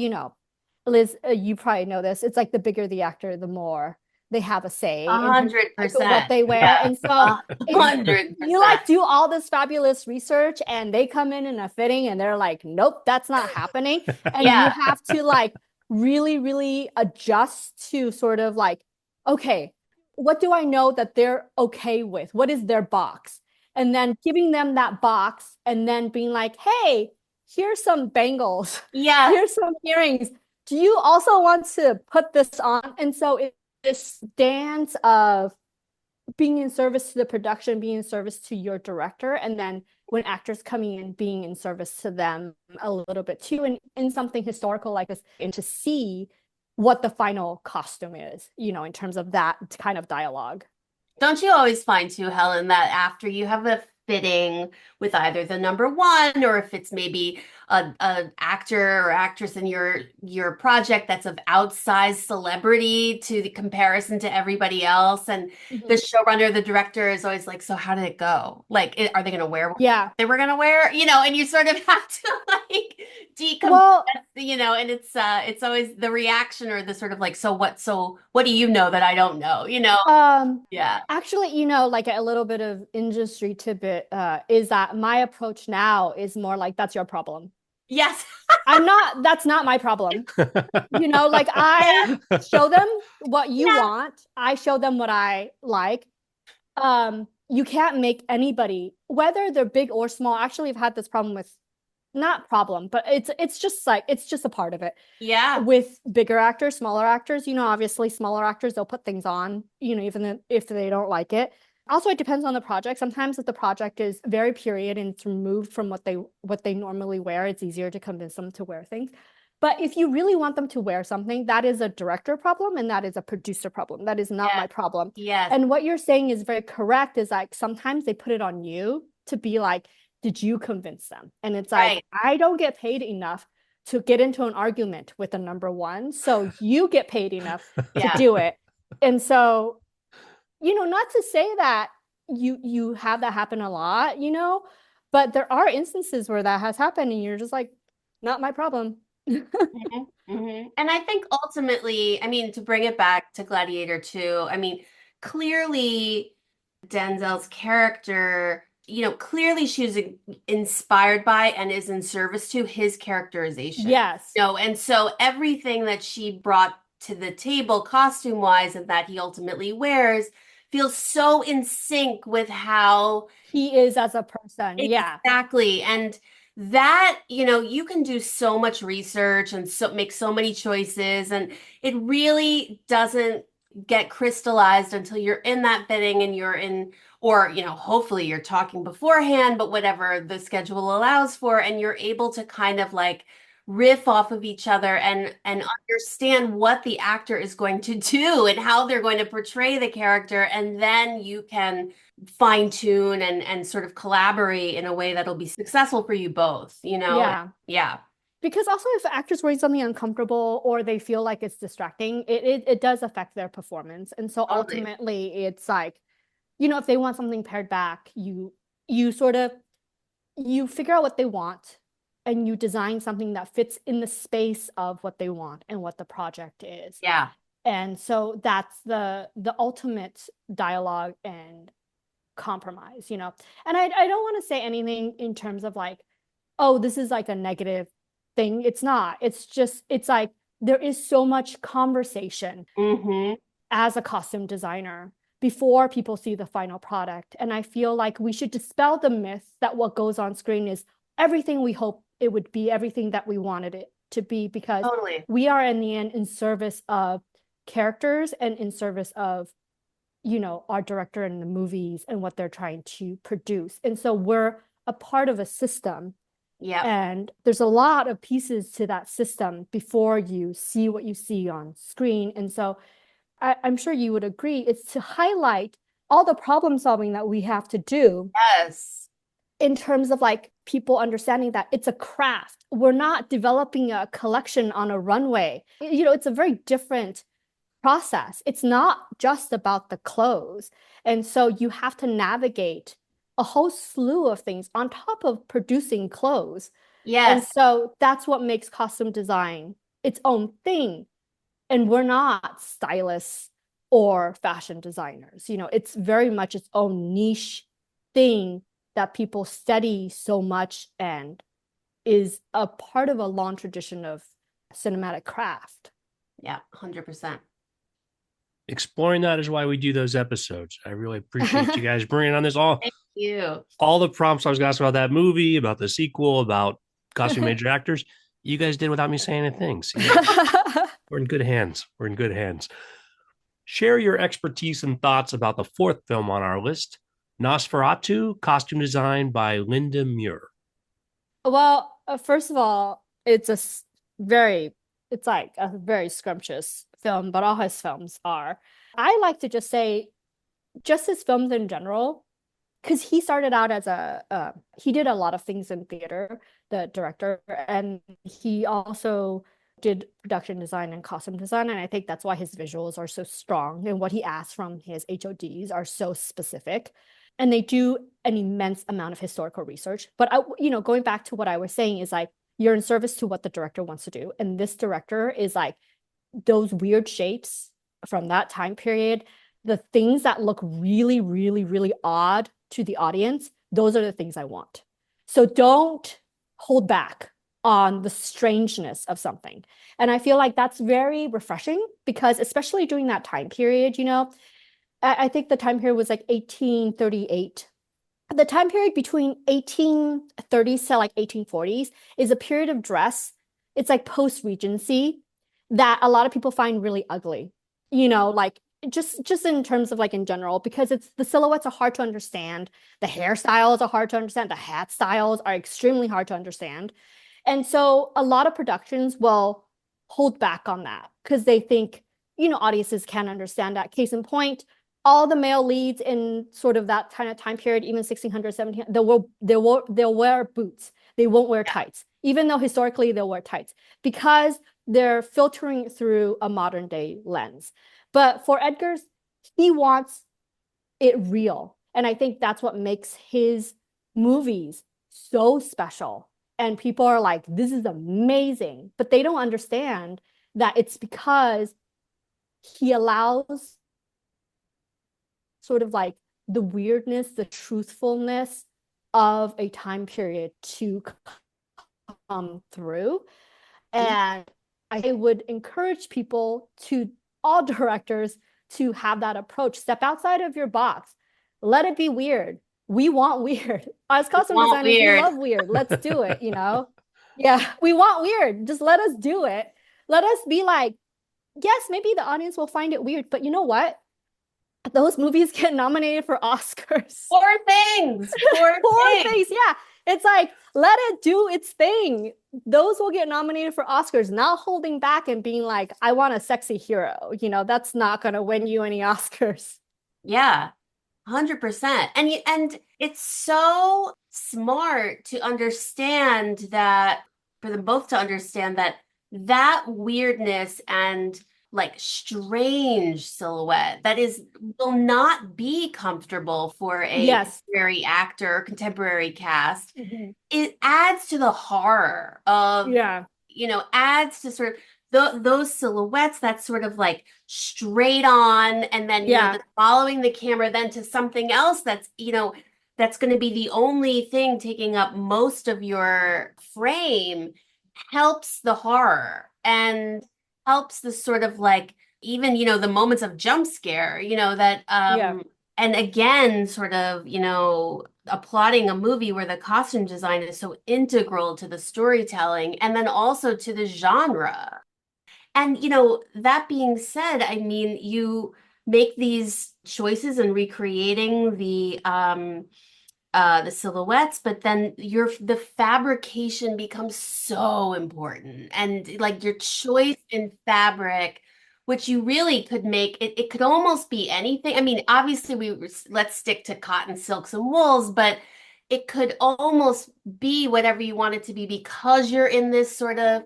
Liz, you probably know this. It's like the bigger the actor, the more they have a say A in terms hundred of like what percent. they wear. Yeah. And so A if hundred you like percent. do all this fabulous research and they come in a fitting and they're like, nope, that's not happening. And you Yeah. have to like really, really adjust to sort of like, okay, what do I know that they're okay with? What is their box? And then giving them that box and then being like, hey, here's some bangles, Yeah. here's some earrings. Do you also want to put this on? And so it's this dance of being in service to the production, being in service to your director, and then when actors coming in, being in service to them a little bit too, and in something historical like this, and to see what the final costume is, in terms of that kind of dialogue. Don't you always find too, Helen, that after you have fitting with either the number one, or if it's maybe a actor or actress in your project that's of outsized celebrity to the comparison to everybody else. And the Mhm. showrunner, the director is always like, so how did it go? Like, are they going to wear what Yeah. they were going to wear? And you sort of have to like decompress, Well, and it's always the reaction or the sort of like, so what do you know that I don't know? um, Yeah. actually, like a little bit of industry tidbit, is that my approach now is more like that's your problem. Yes. That's not my problem. Like I show them what you Yeah. want. I show them what I like. You can't make anybody, whether they're big or small. Actually, I've had this problem with, not problem, but it's just like it's just a part of it. Yeah. With bigger actors, smaller actors, obviously smaller actors, they'll put things on, even if they don't like it. Also, it depends on the project. Sometimes if the project is very period and it's removed from what they normally wear, it's easier to convince them to wear things. But if you really want them to wear something, that is a director problem and that is a producer problem. That is not my Yes. problem. Yes. And what you're saying is very correct, is like sometimes they put it on you to be like, did you convince them? And it's like, Right. I don't get paid enough to get into an argument with the number one. So you get paid enough to Yeah. do it. And so, not to say that you have that happen a lot, but there are instances where that has happened and you're just like, not my problem. Mhm, mhm. And I think ultimately, I mean, to bring it back to Gladiator II, I mean, clearly Denzel's character, clearly she's inspired by and is in service to his characterization. Yes. And so everything that she brought to the table, costume wise, and that he ultimately wears, feels so in sync with how He is as a person. Yeah. exactly. And that, you can do so much research and so make so many choices, and it really doesn't get crystallized until you're in that fitting and you're in, or, hopefully you're talking beforehand, but whatever the schedule allows for, and you're able to kind of like riff off of each other and understand what the actor is going to do and how they're going to portray the character, and then you can fine tune and sort of collaborate in a way that'll be successful for you both, Yeah. Yeah. Because also if actors wearing something uncomfortable or they feel like it's distracting, it does affect their performance. And so Totally. ultimately it's like, if they want something pared back, you sort of you figure out what they want and you design something that fits in the space of what they want and what the project is. Yeah. And so that's the ultimate dialogue and compromise. And I don't want to say anything in terms of like, oh, this is like a negative thing. It's not. It's like there is so much conversation Mm-hmm. as a costume designer before people see the final product. And I feel like we should dispel the myth that what goes on screen is everything we hope it would be, everything that we wanted it to be, because Totally. we are in the end in service of characters and in service of our director in the movies and what they're trying to produce. And so we're a part of a system, Yep. and there's a lot of pieces to that system before you see what you see on screen. And so I'm sure you would agree, it's to highlight all the problem solving that we have to do Yes. in terms of like people understanding that it's a craft. We're not developing a collection on a runway. It's a very different process. It's not just about the clothes. And so you have to navigate a whole slew of things on top of producing clothes. And Yes. so that's what makes costume design its own thing. And we're not stylists or fashion designers. It's very much its own niche thing that people study so much and is a part of a long tradition of cinematic craft. Yeah. 100%. Exploring that is why we do those episodes. I really appreciate you guys bringing on this all Thank you. all the prompts I was asked about that movie, about the sequel, about costume major actors. You guys did without me saying anything. See, we're in good hands. We're in good hands. Share your expertise and thoughts about the fourth film on our list, Nosferatu, costume design by Linda Muir. Well, first of all, it's like a very scrumptious film, but all his films are. I like to just say, just his films in general, because he started out as he did a lot of things in theater, the director, and he also did production design and costume design. And I think that's why his visuals are so strong and what he asks from his HODs are so specific. And they do an immense amount of historical research. But going back to what I was saying is like, you're in service to what the director wants to do. And this director is like those weird shapes from that time period, the things that look really, really, really odd to the audience, those are the things I want. So don't hold back on the strangeness of something. And I feel like that's very refreshing because especially during that time period, I think the time period was like 1838. The time period between 1830s to like 1840s is a period of dress. It's like post-Regency that a lot of people find really ugly. Like just in terms of like in general, because it's the silhouettes are hard to understand, the hairstyles are hard to understand, the hat styles are extremely hard to understand. And so a lot of productions will hold back on that because they think, audiences can't understand that. Case in point, all the male leads in sort of that kind of time period, even 1600, 1700, they'll wear boots. They won't wear tights, even though historically they'll wear tights because they're filtering through a modern day lens. But for Edgar's, he wants it real. And I think that's what makes his movies so special. And people are like, this is amazing. But they don't understand that it's because he allows sort of like the weirdness, the truthfulness of a time period to come through. And I would encourage people all directors, to have that approach. Step outside of your box. Let it be weird. We want weird. As costume designers, we love weird. Let's do it, Yeah, we want weird. Just let us do it. Let us be like, yes, maybe the audience will find it weird, but you know what? Those movies get nominated for Oscars. Poor things. Poor things. Yeah. It's like, let it do its thing. Those will get nominated for Oscars, not holding back and being like, I want a sexy hero. That's not going to win you any Oscars. Yeah, 100%. And it's so smart to understand that, for them both to understand that weirdness and like strange silhouette that will not be comfortable for a contemporary actor or contemporary cast. It adds to the horror of, adds to sort of those silhouettes that's sort of like straight on, and then following the camera then to something else that's that's going to be the only thing taking up most of your frame, helps the horror and helps the sort of like even the moments of jump scare, that and again sort of applauding a movie where the costume design is so integral to the storytelling and then also to the genre. And that being said, I mean, you make these choices in recreating the silhouettes, but then the fabrication becomes so important. And like your choice in fabric, which you really could make it could almost be anything. I mean, obviously let's stick to cotton, silks, and wools, but it could almost be whatever you want it to be because you're in this sort of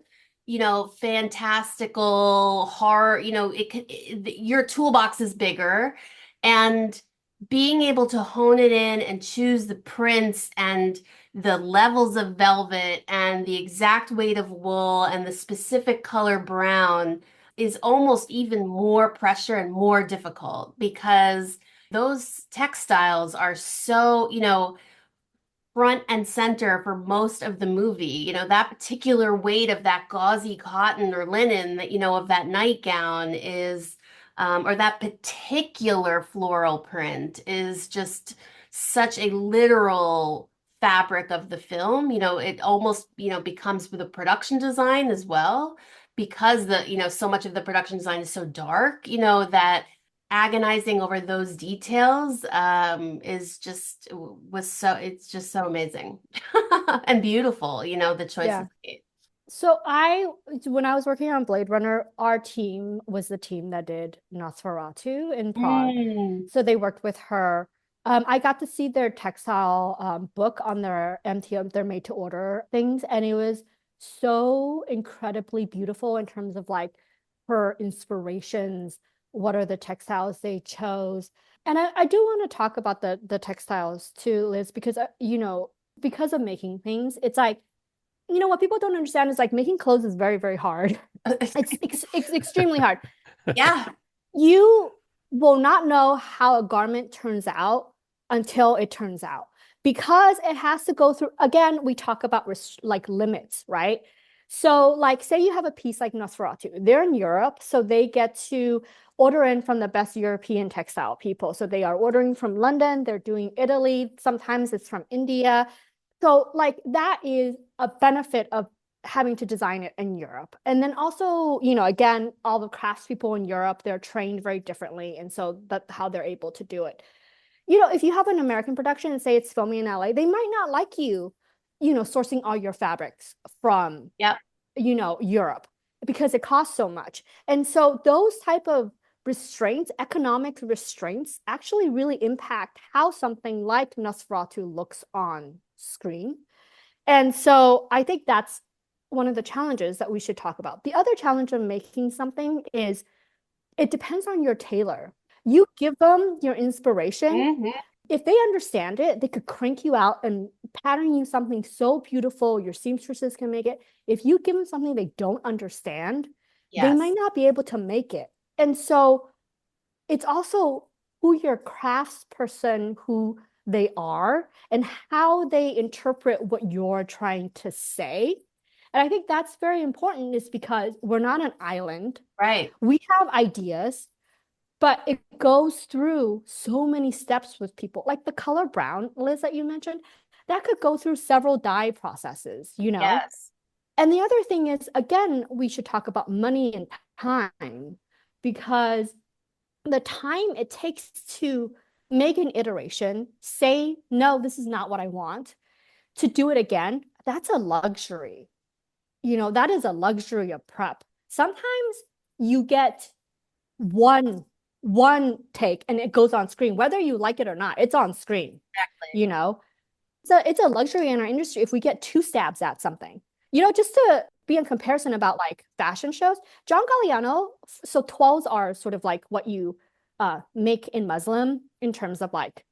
fantastical horror, your toolbox is bigger, and being able to hone it in and choose the prints and the levels of velvet and the exact weight of wool and the specific color brown is almost even more pressure and more difficult because those textiles are so, front and center for most of the movie. That particular weight of that gauzy cotton or linen that, of that nightgown is, or that particular floral print is just such a literal fabric of the film. It almost, becomes with the production design as well, because so much of the production design is so dark, that agonizing over those details it's just so amazing and beautiful, the choices made. So when I was working on Blade Runner, our team was the team that did Nosferatu in Prague. So they worked with her I got to see their textile book on their MTM, their made to order things, and it was so incredibly beautiful in terms of like her inspirations. What are the textiles they chose? And I do want to talk about the textiles too, Liz, because because of making things, it's like, what people don't understand is like making clothes is very, very hard. It's extremely hard. Yeah, You will not know how a garment turns out until it turns out because it has to go through, again, we talk about like limits, right? So like say you have a piece like Nosferatu, they're in Europe, so they get to order in from the best European textile people. So they are ordering from London, they're doing Italy, sometimes it's from India. So like that is a benefit of having to design it in Europe. And then also, again, all the craftspeople in Europe, they're trained very differently. And so that's how they're able to do it. If you have an American production and say it's filming in LA, they might not like you, sourcing all your fabrics from, yep, Europe because it costs so much. And so those type of restraints, economic restraints, actually really impact how something like Nosferatu looks on screen. And so I think that's one of the challenges that we should talk about. The other challenge of making something is it depends on your tailor. You give them your inspiration. hmm, If they understand it, they could crank you out and pattern you something so beautiful. Your seamstresses can make it. If you give them something they don't understand, they might yes, not be able to make it. And so it's also who your craftsperson who they are and how they interpret what you're trying to say. And I think that's very important is because we're not an island. right, We have ideas, but it goes through so many steps with people. Like the color brown, Liz, that you mentioned, that could go through several dye processes. yes, And the other thing is, again, we should talk about money and time because the time it takes to make an iteration, say, no, this is not what I want, to do it again, that's a luxury. That is a luxury of prep. Sometimes you get one one take and it goes on screen, whether you like it or not, it's on screen, exactly. you know. It's a luxury in our industry if we get two stabs at something. Just to be in comparison about like fashion shows, John Galliano, so twirls are sort of like what you make in muslin in terms of like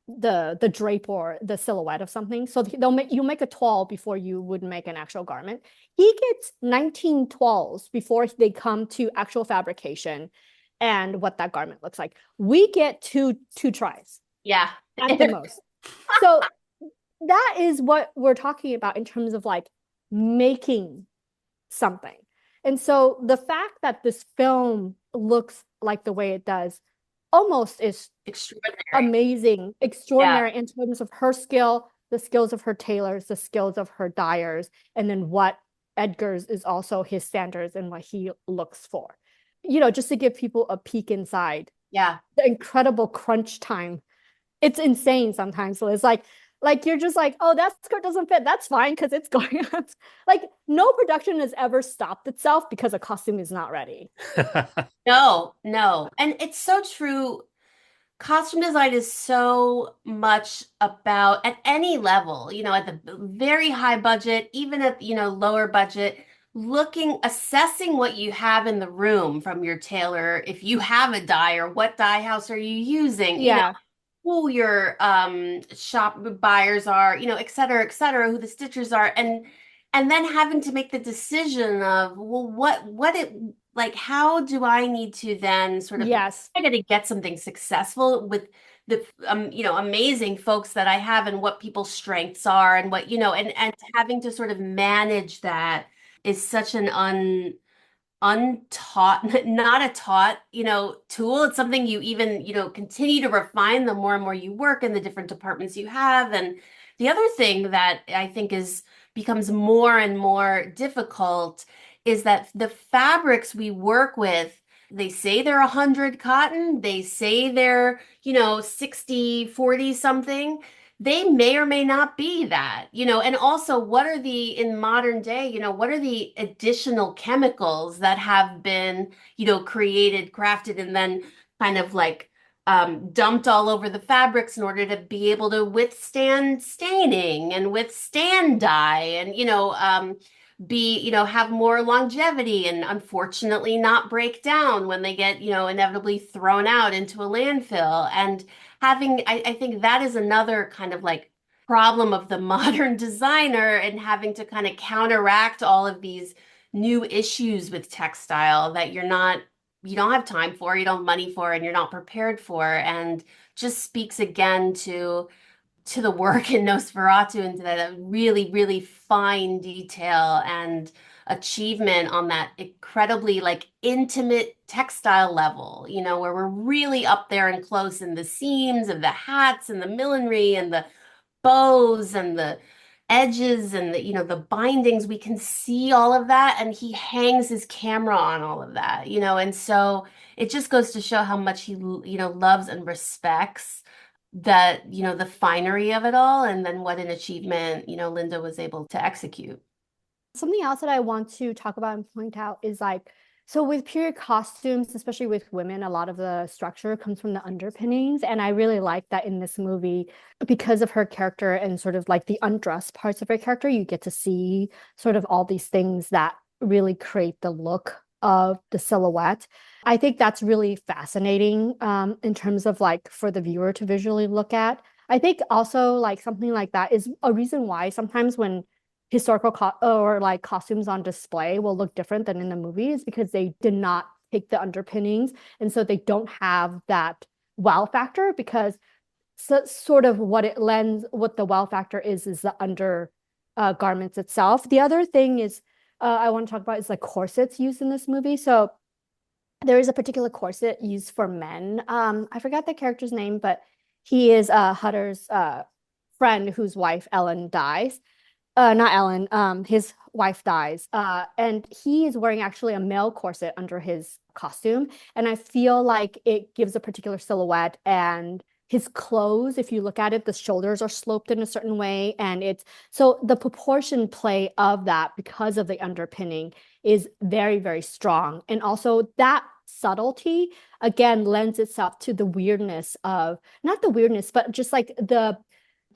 the drape or the silhouette of something. So you make a twirl before you would make an actual garment. He gets 19 twirls before they come to actual fabrication and what that garment looks like. We get two tries Yeah. at the most. So that is what we're talking about in terms of like making something. And so the fact that this film looks like the way it does almost is Extraordinary. amazing, Yeah. extraordinary in terms of her skill, the skills of her tailors, the skills of her dyers, and then what Edgar's is also his standards and what he looks for. Just to give people a peek inside Yeah. the incredible crunch time. It's insane sometimes. So it's like you're just like, oh, that skirt doesn't fit. That's fine because it's going on. Like no production has ever stopped itself because a costume is not ready. No, no. And it's so true. Costume design is so much about at any level, at the very high budget, even at, lower budget, assessing what you have in the room from your tailor. If you have a dye, what dye house are you using? Yeah. Who your shop buyers are, et cetera, who the stitchers are, and then having to make the decision of, well, what it like, how do I need to then sort of Yes. I got to get something successful with the amazing folks that I have and what people's strengths are and what, and having to sort of manage that is such an untaught, not a taught, tool. It's something you even, continue to refine the more and more you work in the different departments you have. And the other thing that I think becomes more and more difficult is that the fabrics we work with, they say they're 100 cotton, they say they're, 60/40 something, they may or may not be that, and also what are in modern day, what are the additional chemicals that have been, created, crafted, and then kind of like dumped all over the fabrics in order to be able to withstand staining and withstand dye and, have more longevity and unfortunately not break down when they get, inevitably thrown out into a landfill. And I think that is another kind of like problem of the modern designer and having to kind of counteract all of these new issues with textile that you don't have time for, you don't have money for, and you're not prepared for, and just speaks again to the work in Nosferatu and to that really, really fine detail and achievement on that incredibly like intimate textile level, where we're really up there and close in the seams of the hats and the millinery and the bows and the edges and the bindings. We can see all of that, and he hangs his camera on all of that, and so it just goes to show how much he loves and respects that, the finery of it all, and then what an achievement, Linda was able to execute. Something else that I want to talk about and point out is like, so with period costumes, especially with women, a lot of the structure comes from the underpinnings. And I really like that in this movie, because of her character and sort of like the undressed parts of her character, you get to see sort of all these things that really create the look of the silhouette. I think that's really fascinating in terms of like for the viewer to visually look at. I think also like something like that is a reason why sometimes when historical or like costumes on display will look different than in the movies, because they did not take the underpinnings, and so they don't have that wow factor, because sort of what the wow factor is the under garments itself. The other thing is I want to talk about is like corsets used in this movie. So there is a particular corset used for men. I forgot the character's name, but he is Hutter's friend whose wife Ellen dies. Not Ellen, his wife dies. And he is wearing actually a male corset under his costume. And I feel like it gives a particular silhouette, and his clothes, if you look at it, the shoulders are sloped in a certain way. And it's so the proportion play of that because of the underpinning is very, very strong. And also that subtlety again lends itself to the weirdness of not the weirdness, but just like the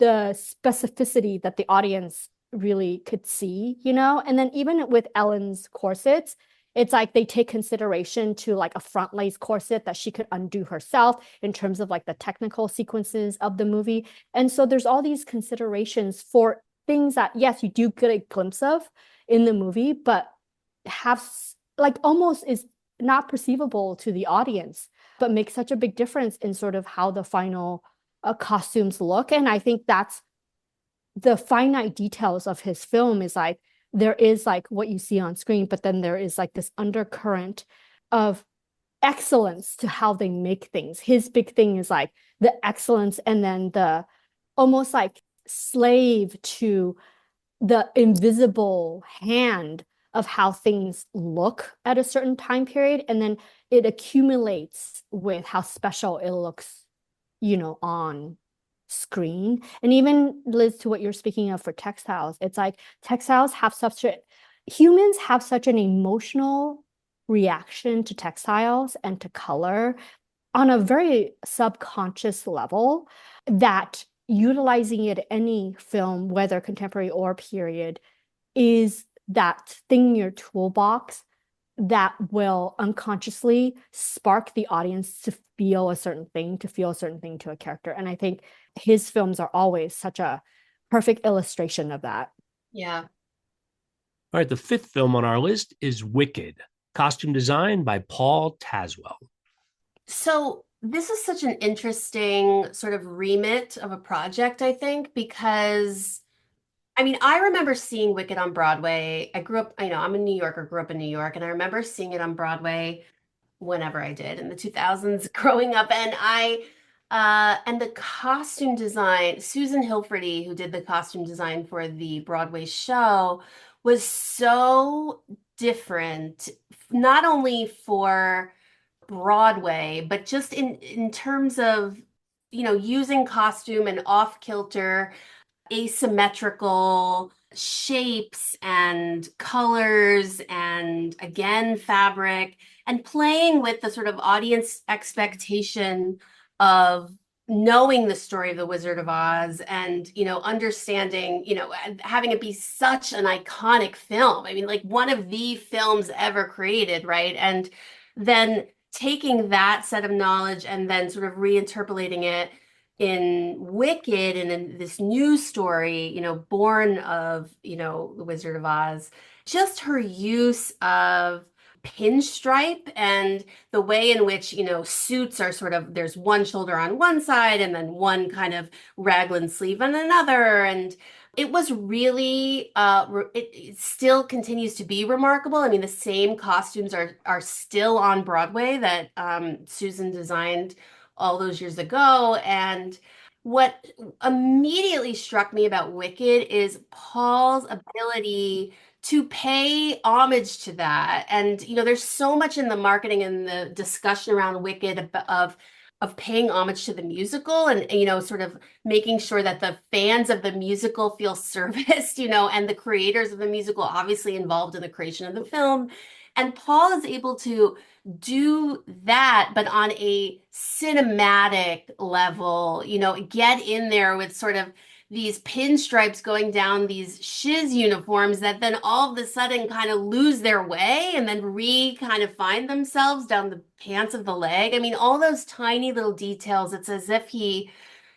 specificity that the audience really could see, And then even with Ellen's corsets, it's like they take consideration to like a front lace corset that she could undo herself in terms of like the technical sequences of the movie. And so there's all these considerations for things that, yes, you do get a glimpse of in the movie, but have like almost is not perceivable to the audience, but makes such a big difference in sort of how the final costumes look. And I think that's the finite details of his film is like there is like what you see on screen, but then there is like this undercurrent of excellence to how they make things. His big thing is like the excellence, and then the almost like slave to the invisible hand of how things look at a certain time period, and then it accumulates with how special it looks, on screen. And even Liz, to what you're speaking of for textiles, it's like humans have such an emotional reaction to textiles and to color on a very subconscious level, that utilizing it any film, whether contemporary or period, is that thing in your toolbox that will unconsciously spark the audience to feel a certain thing, to a character. And I think his films are always such a perfect illustration of that. Yeah. All right, the fifth film on our list is Wicked, costume design by Paul Tazwell. So this is such an interesting sort of remit of a project, I think, because I mean, I remember seeing Wicked on Broadway. I grew up, I'm a New Yorker, grew up in New York, and I remember seeing it on Broadway whenever I did in the 2000s growing up. And the costume design, Susan Hilferty, who did the costume design for the Broadway show, was so different, not only for Broadway, but just in terms of, using costume and off-kilter asymmetrical shapes and colors and again fabric, and playing with the sort of audience expectation of knowing the story of the Wizard of Oz and, understanding, and having it be such an iconic film. I mean, like one of the films ever created, right? And then taking that set of knowledge and then sort of reinterpolating it in Wicked and in this new story, born of, the Wizard of Oz, just her use of pinstripe and the way in which, suits are sort of, there's one shoulder on one side and then one kind of raglan sleeve on another. And it was really, it still continues to be remarkable. I mean, the same costumes are still on Broadway that Susan designed all those years ago. And what immediately struck me about Wicked is Paul's ability to pay homage to that. And, there's so much in the marketing and the discussion around Wicked of paying homage to the musical and, sort of making sure that the fans of the musical feel serviced, and the creators of the musical obviously involved in the creation of the film. And Paul is able to do that, but on a cinematic level, get in there with sort of these pinstripes going down these shiz uniforms that then all of a sudden kind of lose their way and then kind of find themselves down the pants of the leg. I mean, all those tiny little details, it's as if he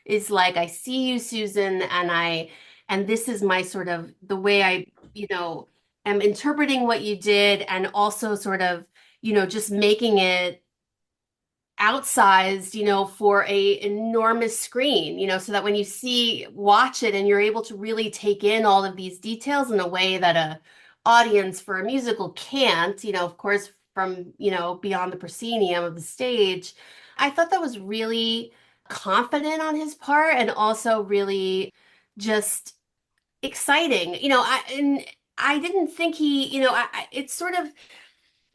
is like, I see you, Susan, and this is my sort of the way I, am interpreting what you did and also sort of, just making it outsized, for a enormous screen, so that when you watch it and you're able to really take in all of these details in a way that a audience for a musical can't, of course, from, beyond the proscenium of the stage. I thought that was really confident on his part and also really just exciting. I didn't think he, it's sort of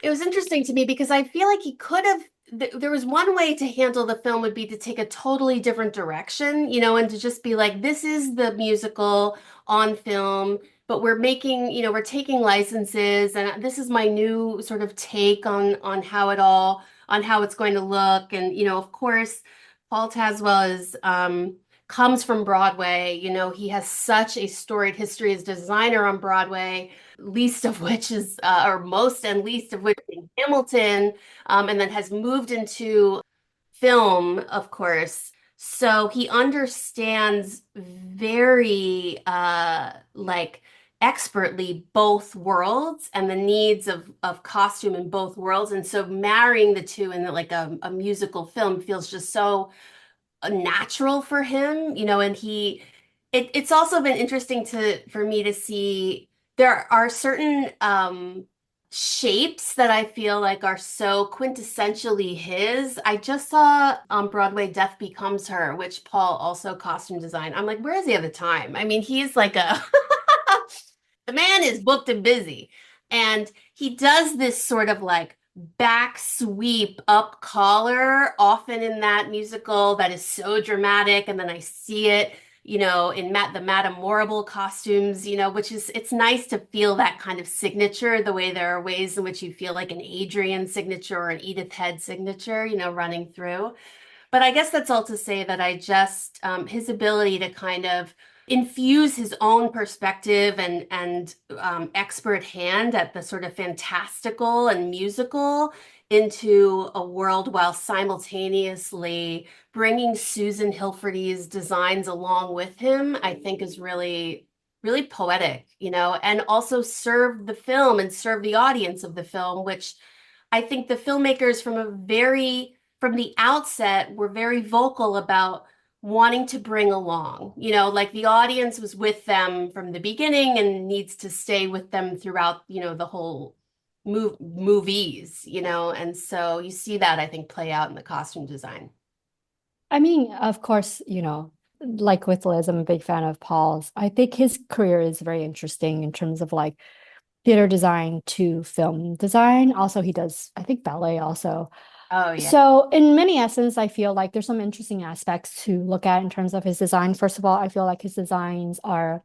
it was interesting to me because I feel like he could have there was one way to handle the film would be to take a totally different direction, and to just be like, this is the musical on film, but we're taking licenses, and this is my new sort of take on how it's going to look. And, of course, Paul Tazwell comes from Broadway. He has such a storied history as designer on Broadway, least of which is, or most and least of which in Hamilton, and then has moved into film, of course. So he understands very, like, expertly both worlds and the needs of costume in both worlds. And so marrying the two in like a musical film feels just so natural for him, and it's also been interesting for me to see there are certain shapes that I feel like are so quintessentially his. I just saw on Broadway Death Becomes Her, which Paul also costume designed. I'm like, where is he at the time? I mean, he's like the man is booked and busy. And he does this sort of like back sweep up collar, often in that musical that is so dramatic. And then I see it, in the Madame Morrible costumes, which is, it's nice to feel that kind of signature, the way there are ways in which you feel like an Adrian signature or an Edith Head signature, running through. But I guess that's all to say that I just, his ability to kind of infuse his own perspective and expert hand at the sort of fantastical and musical into a world while simultaneously bringing Susan Hilferty's designs along with him, I think is really, really poetic, and also served the film and served the audience of the film, which I think the filmmakers from the outset were very vocal about wanting to bring along, like the audience was with them from the beginning and needs to stay with them throughout, the whole movies, and so you see that I think play out in the costume design. I mean, of course, like with Liz, I'm a big fan of Paul's. I think his career is very interesting in terms of like theater design to film design. Also, he does, I think, ballet also. Oh yeah. So in many essence, I feel like there's some interesting aspects to look at in terms of his design. First of all, I feel like his designs are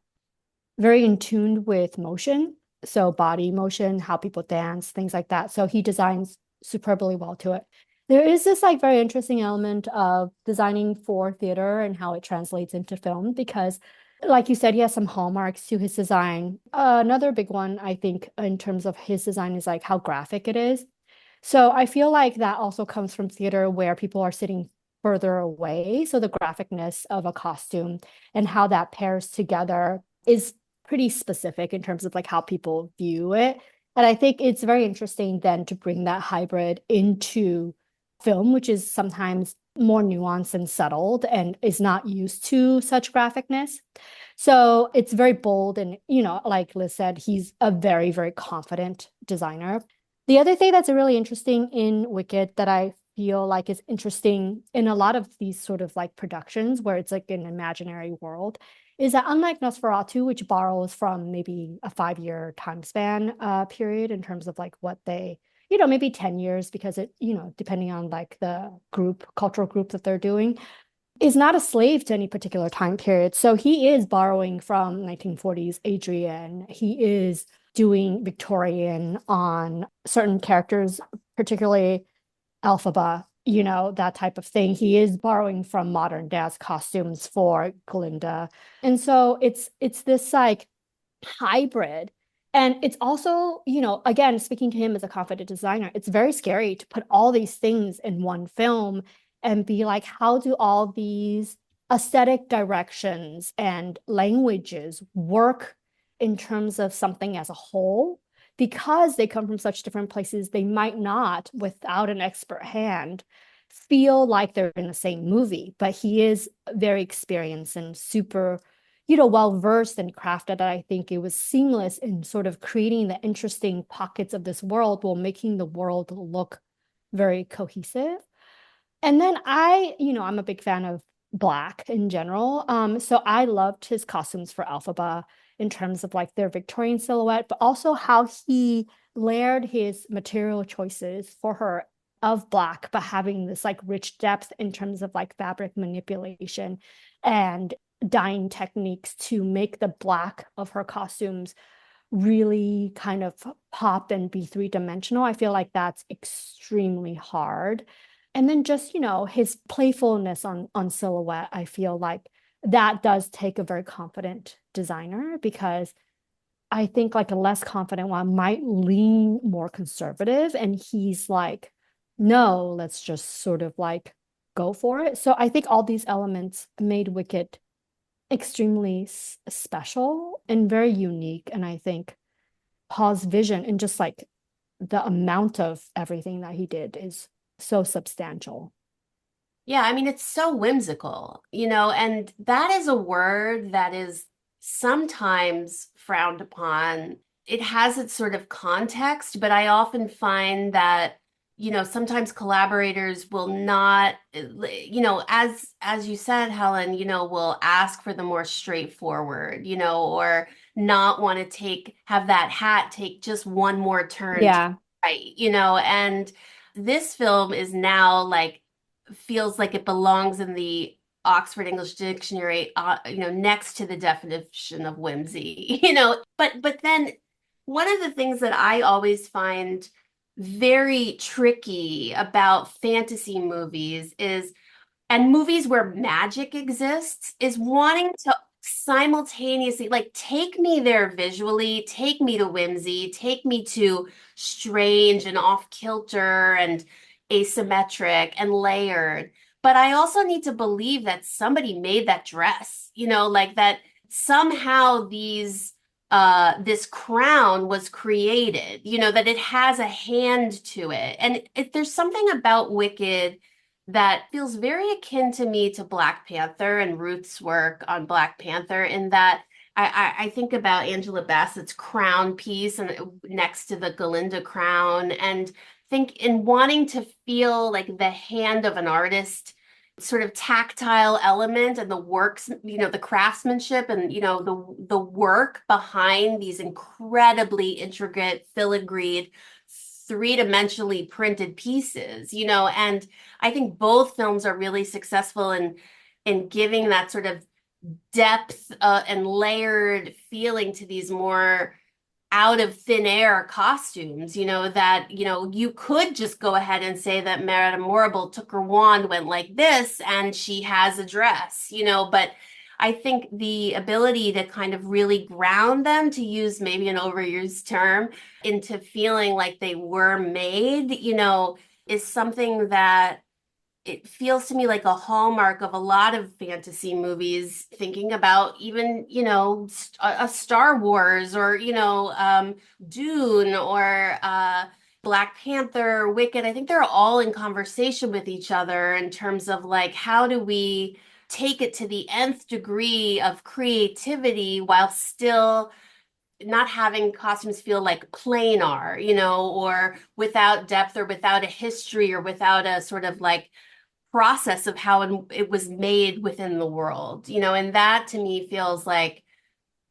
very in tune with motion. So body motion, how people dance, things like that. So he designs superbly well to it. There is this like very interesting element of designing for theater and how it translates into film because, like you said, he has some hallmarks to his design. Another big one, I think, in terms of his design is like how graphic it is. So I feel like that also comes from theater where people are sitting further away. So the graphicness of a costume and how that pairs together is pretty specific in terms of like how people view it. And I think it's very interesting then to bring that hybrid into film, which is sometimes more nuanced and settled and is not used to such graphicness. So it's very bold. And, like Liz said, he's a very, very confident designer. The other thing that's really interesting in Wicked that I feel like is interesting in a lot of these sort of like productions where it's like an imaginary world is that unlike Nosferatu, which borrows from maybe a 5-year time span period in terms of like what they, maybe 10 years because it, depending on like the cultural group that they're doing, is not a slave to any particular time period. So he is borrowing from 1940s Adrian. He is doing Victorian on certain characters, particularly Alphaba, that type of thing. He is borrowing from modern dance costumes for Glinda. And so it's this like hybrid. And it's also, again, speaking to him as a confident designer, it's very scary to put all these things in one film and be like, how do all these aesthetic directions and languages work in terms of something as a whole? Because they come from such different places, they might not, without an expert hand, feel like they're in the same movie. But he is very experienced and super well versed and crafted. I think it was seamless in sort of creating the interesting pockets of this world while making the world look very cohesive. And then I'm a big fan of Black in general. So I loved his costumes for Alphaba in terms of like their Victorian silhouette, but also how he layered his material choices for her of Black, but having this like rich depth in terms of like fabric manipulation and dyeing techniques to make the Black of her costumes really kind of pop and be three-dimensional. I feel like that's extremely hard. And then just, his playfulness on silhouette, I feel like that does take a very confident designer because I think like a less confident one might lean more conservative and he's like, no, let's just sort of like go for it. So I think all these elements made Wicked extremely special and very unique. And I think Paul's vision and just like the amount of everything that he did is so substantial. Yeah, I mean, it's so whimsical, and that is a word that is sometimes frowned upon. It has its sort of context, but I often find that, sometimes collaborators will not, as you said, Helen, will ask for the more straightforward, or not want to have that hat take just one more turn to Yeah. the right, and this film is now like feels like it belongs in the Oxford English Dictionary, next to the definition of whimsy, but then one of the things that I always find very tricky about fantasy movies is, and movies where magic exists, is wanting to simultaneously like take me there visually, take me to whimsy, take me to strange and off kilter and asymmetric and layered. But I also need to believe that somebody made that dress, like that somehow this crown was created, that it has a hand to it. And if there's something about Wicked that feels very akin to me to Black Panther and Ruth's work on Black Panther, in that I think about Angela Bassett's crown piece and next to the Galinda crown, and think in wanting to feel like the hand of an artist, sort of tactile element and the works, the craftsmanship and the work behind these incredibly intricate filigreed three-dimensionally printed pieces, and I think both films are really successful in giving that sort of depth and layered feeling to these more out of thin air costumes, that, you could just go ahead and say that Merida Morrible took her wand, went like this, and she has a dress, but I think the ability to kind of really ground them, to use maybe an overused term, into feeling like they were made, is something that it feels to me like a hallmark of a lot of fantasy movies, thinking about even, a Star Wars, or, Dune, or Black Panther, Wicked. I think they're all in conversation with each other in terms of like, how do we take it to the nth degree of creativity while still not having costumes feel like planar, or without depth, or without a history, or without a sort of like process of how it was made within the world, and that to me feels like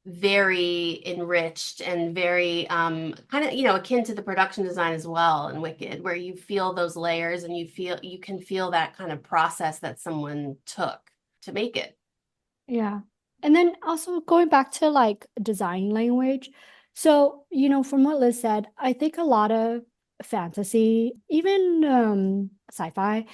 very enriched and very kind of, akin to the production design as well in Wicked, where you feel those layers and you can feel that kind of process that someone took to make it. Yeah. And then also going back to like design language. So, from what Liz said, I think a lot of fantasy, even sci-fi,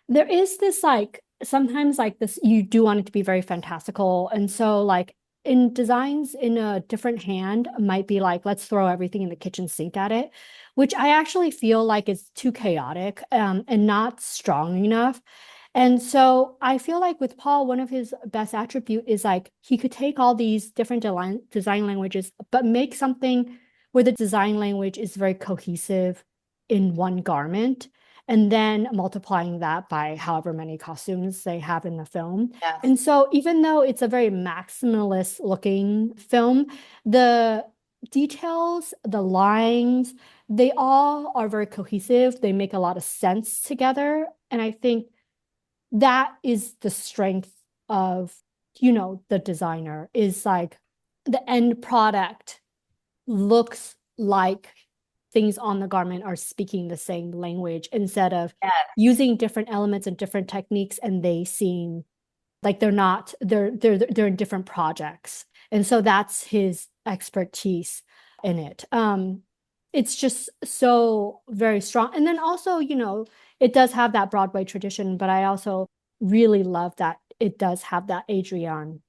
there is this like sometimes like this you do want it to be very fantastical. And so like in designs in a different hand might be like, let's throw everything in the kitchen sink at it, which I actually feel like is too chaotic and not strong enough. And so I feel like with Paul, one of his best attribute is like he could take all these different design languages, but make something where the design language is very cohesive in one garment, and then multiplying that by however many costumes they have in the film. Yes. And so even though it's a very maximalist looking film, the details, the lines, they all are very cohesive. They make a lot of sense together. And I think that is the strength of, the designer, is like the end product looks like things on the garment are speaking the same language, instead of Yes. using different elements and different techniques and they seem like they're in different projects. And so that's his expertise in it. It's just so very strong. And then also, it does have that Broadway tradition, but I also really love that it does have that Adrian,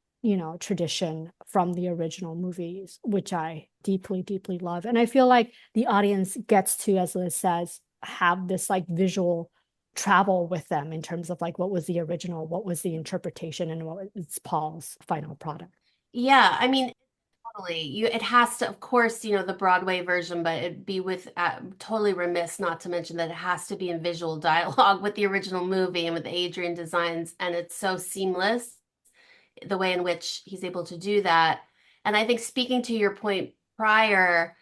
tradition from the original movies, which I deeply, deeply love. And I feel like the audience gets to, as Liz says, have this like visual travel with them in terms of like what was the original, what was the interpretation, and what is Paul's final product. Yeah, I mean, totally. It has to, of course, the Broadway version, but it'd be with totally remiss not to mention that it has to be in visual dialogue with the original movie and with the Adrian designs, and it's so seamless the way in which he's able to do that. And I think, speaking to your point prior,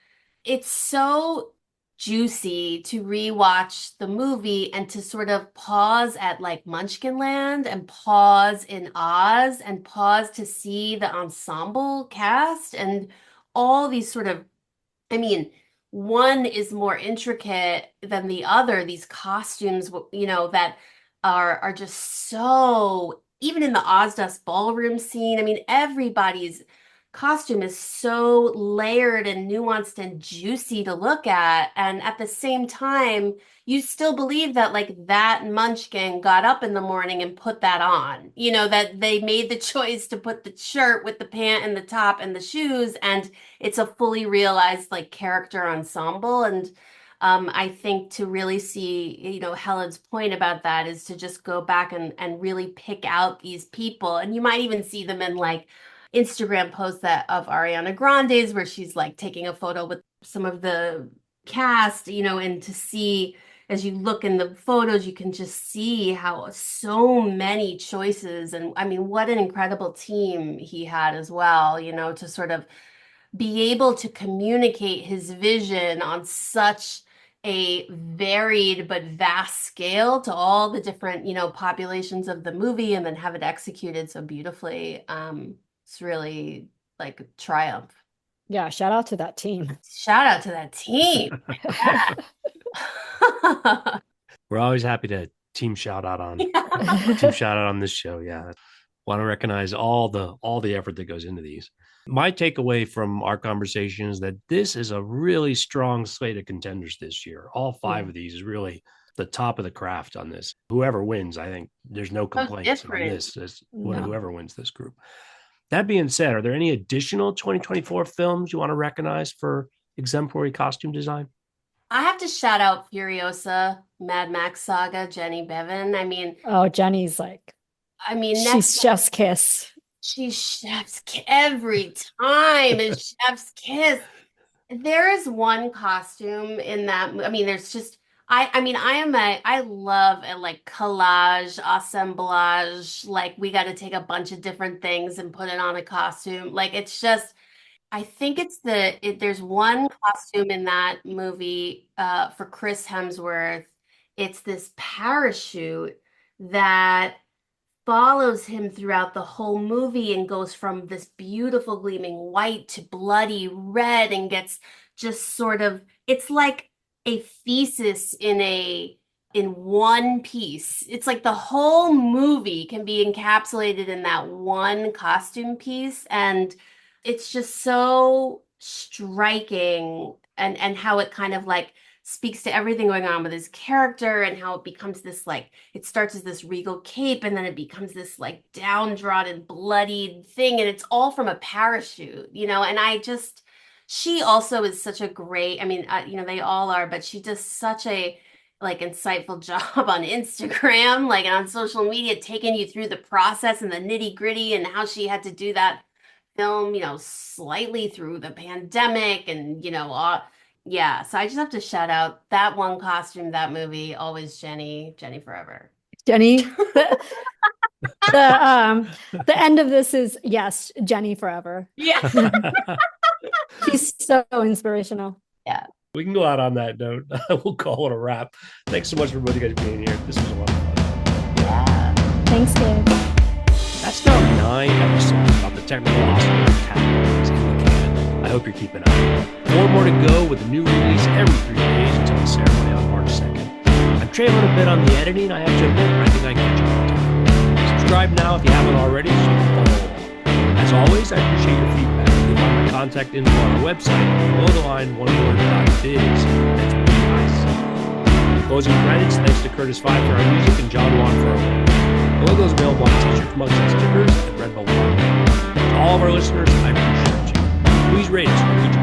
it's so juicy to rewatch the movie and to sort of pause at like Munchkinland, and pause in Oz, and pause to see the ensemble cast and all these sort of, I mean, one is more intricate than the other. These costumes, that are just so, even in the Ozdas ballroom scene, I mean, everybody's costume is so layered and nuanced and juicy to look at. And at the same time, you still believe that like that munchkin got up in the morning and put that on, that they made the choice to put the shirt with the pant and the top and the shoes, and it's a fully realized like character ensemble. And I think to really see, Helen's point about that is to just go back and really pick out these people. And you might even see them in like Instagram posts that of Ariana Grande's, where she's like taking a photo with some of the cast, and to see, as you look in the photos, you can just see how so many choices. And I mean, what an incredible team he had as well, to sort of be able to communicate his vision on such a varied but vast scale to all the different, populations of the movie, and then have it executed so beautifully. It's really like a triumph. Yeah, shout out to that team. Shout out to that team. We're always happy to team shout out on Yeah. team shout out on this show. Yeah. Want to recognize all the effort that goes into these. My takeaway from our conversation is that this is a really strong slate of contenders this year. All five of these is really the top of the craft on this. Whoever wins, I think there's no complaints on this. Whoever wins this group. That being said, are there any additional 2024 films you want to recognize for exemplary costume design? I have to shout out Furiosa, Mad Max Saga, Jenny Bevan. Oh, Jenny's she's chef's kiss. She's every time is chef's kiss. There is one costume in that. There's just I love a collage, assemblage. Like we got to take a bunch of different things and put it on a costume. It's just I think there's one costume in that movie for Chris Hemsworth. It's this parachute that follows him throughout the whole movie and goes from this beautiful gleaming white to bloody red and gets just sort of it's like a thesis in one piece. It's like the whole movie can be encapsulated in that one costume piece, and it's just so striking and how it kind of speaks to everything going on with his character and how it becomes this it starts as this regal cape and then it becomes this downtrodden bloodied thing, and it's all from a parachute, and she also is such a great, they all are, but she does such a insightful job on Instagram, and on social media, taking you through the process and the nitty gritty and how she had to do that film, slightly through the pandemic and, yeah. So I just have to shout out that one costume, that movie, always Jenny forever. Jenny. The end of this is yes, Jenny forever. Yeah. She's so inspirational. Yeah. We can go out on that note. We'll call it a wrap. Thanks so much for both you guys being here. This was a lot of fun. Yeah. Thanks, Gabe. That's now 9 episodes about the technical awesomeness categories in the can. I hope you're keeping up. 4 more to go with a new release every 3 days until the ceremony on March 2nd. I'm trailing a bit on the editing, I have to admit, but I think I catch up on time. Subscribe now if you haven't already so you can follow along. As always, I appreciate your feedback. You'll find my contact info on our website, below the line, oneword.biz. That's B-I-Z. Closing credits, thanks to Curtis Five for our music and John Wan for our logo. The logo is available on t-shirts, mugs, and stickers at Redbubble. To all of our listeners, I appreciate you. Please rate us on each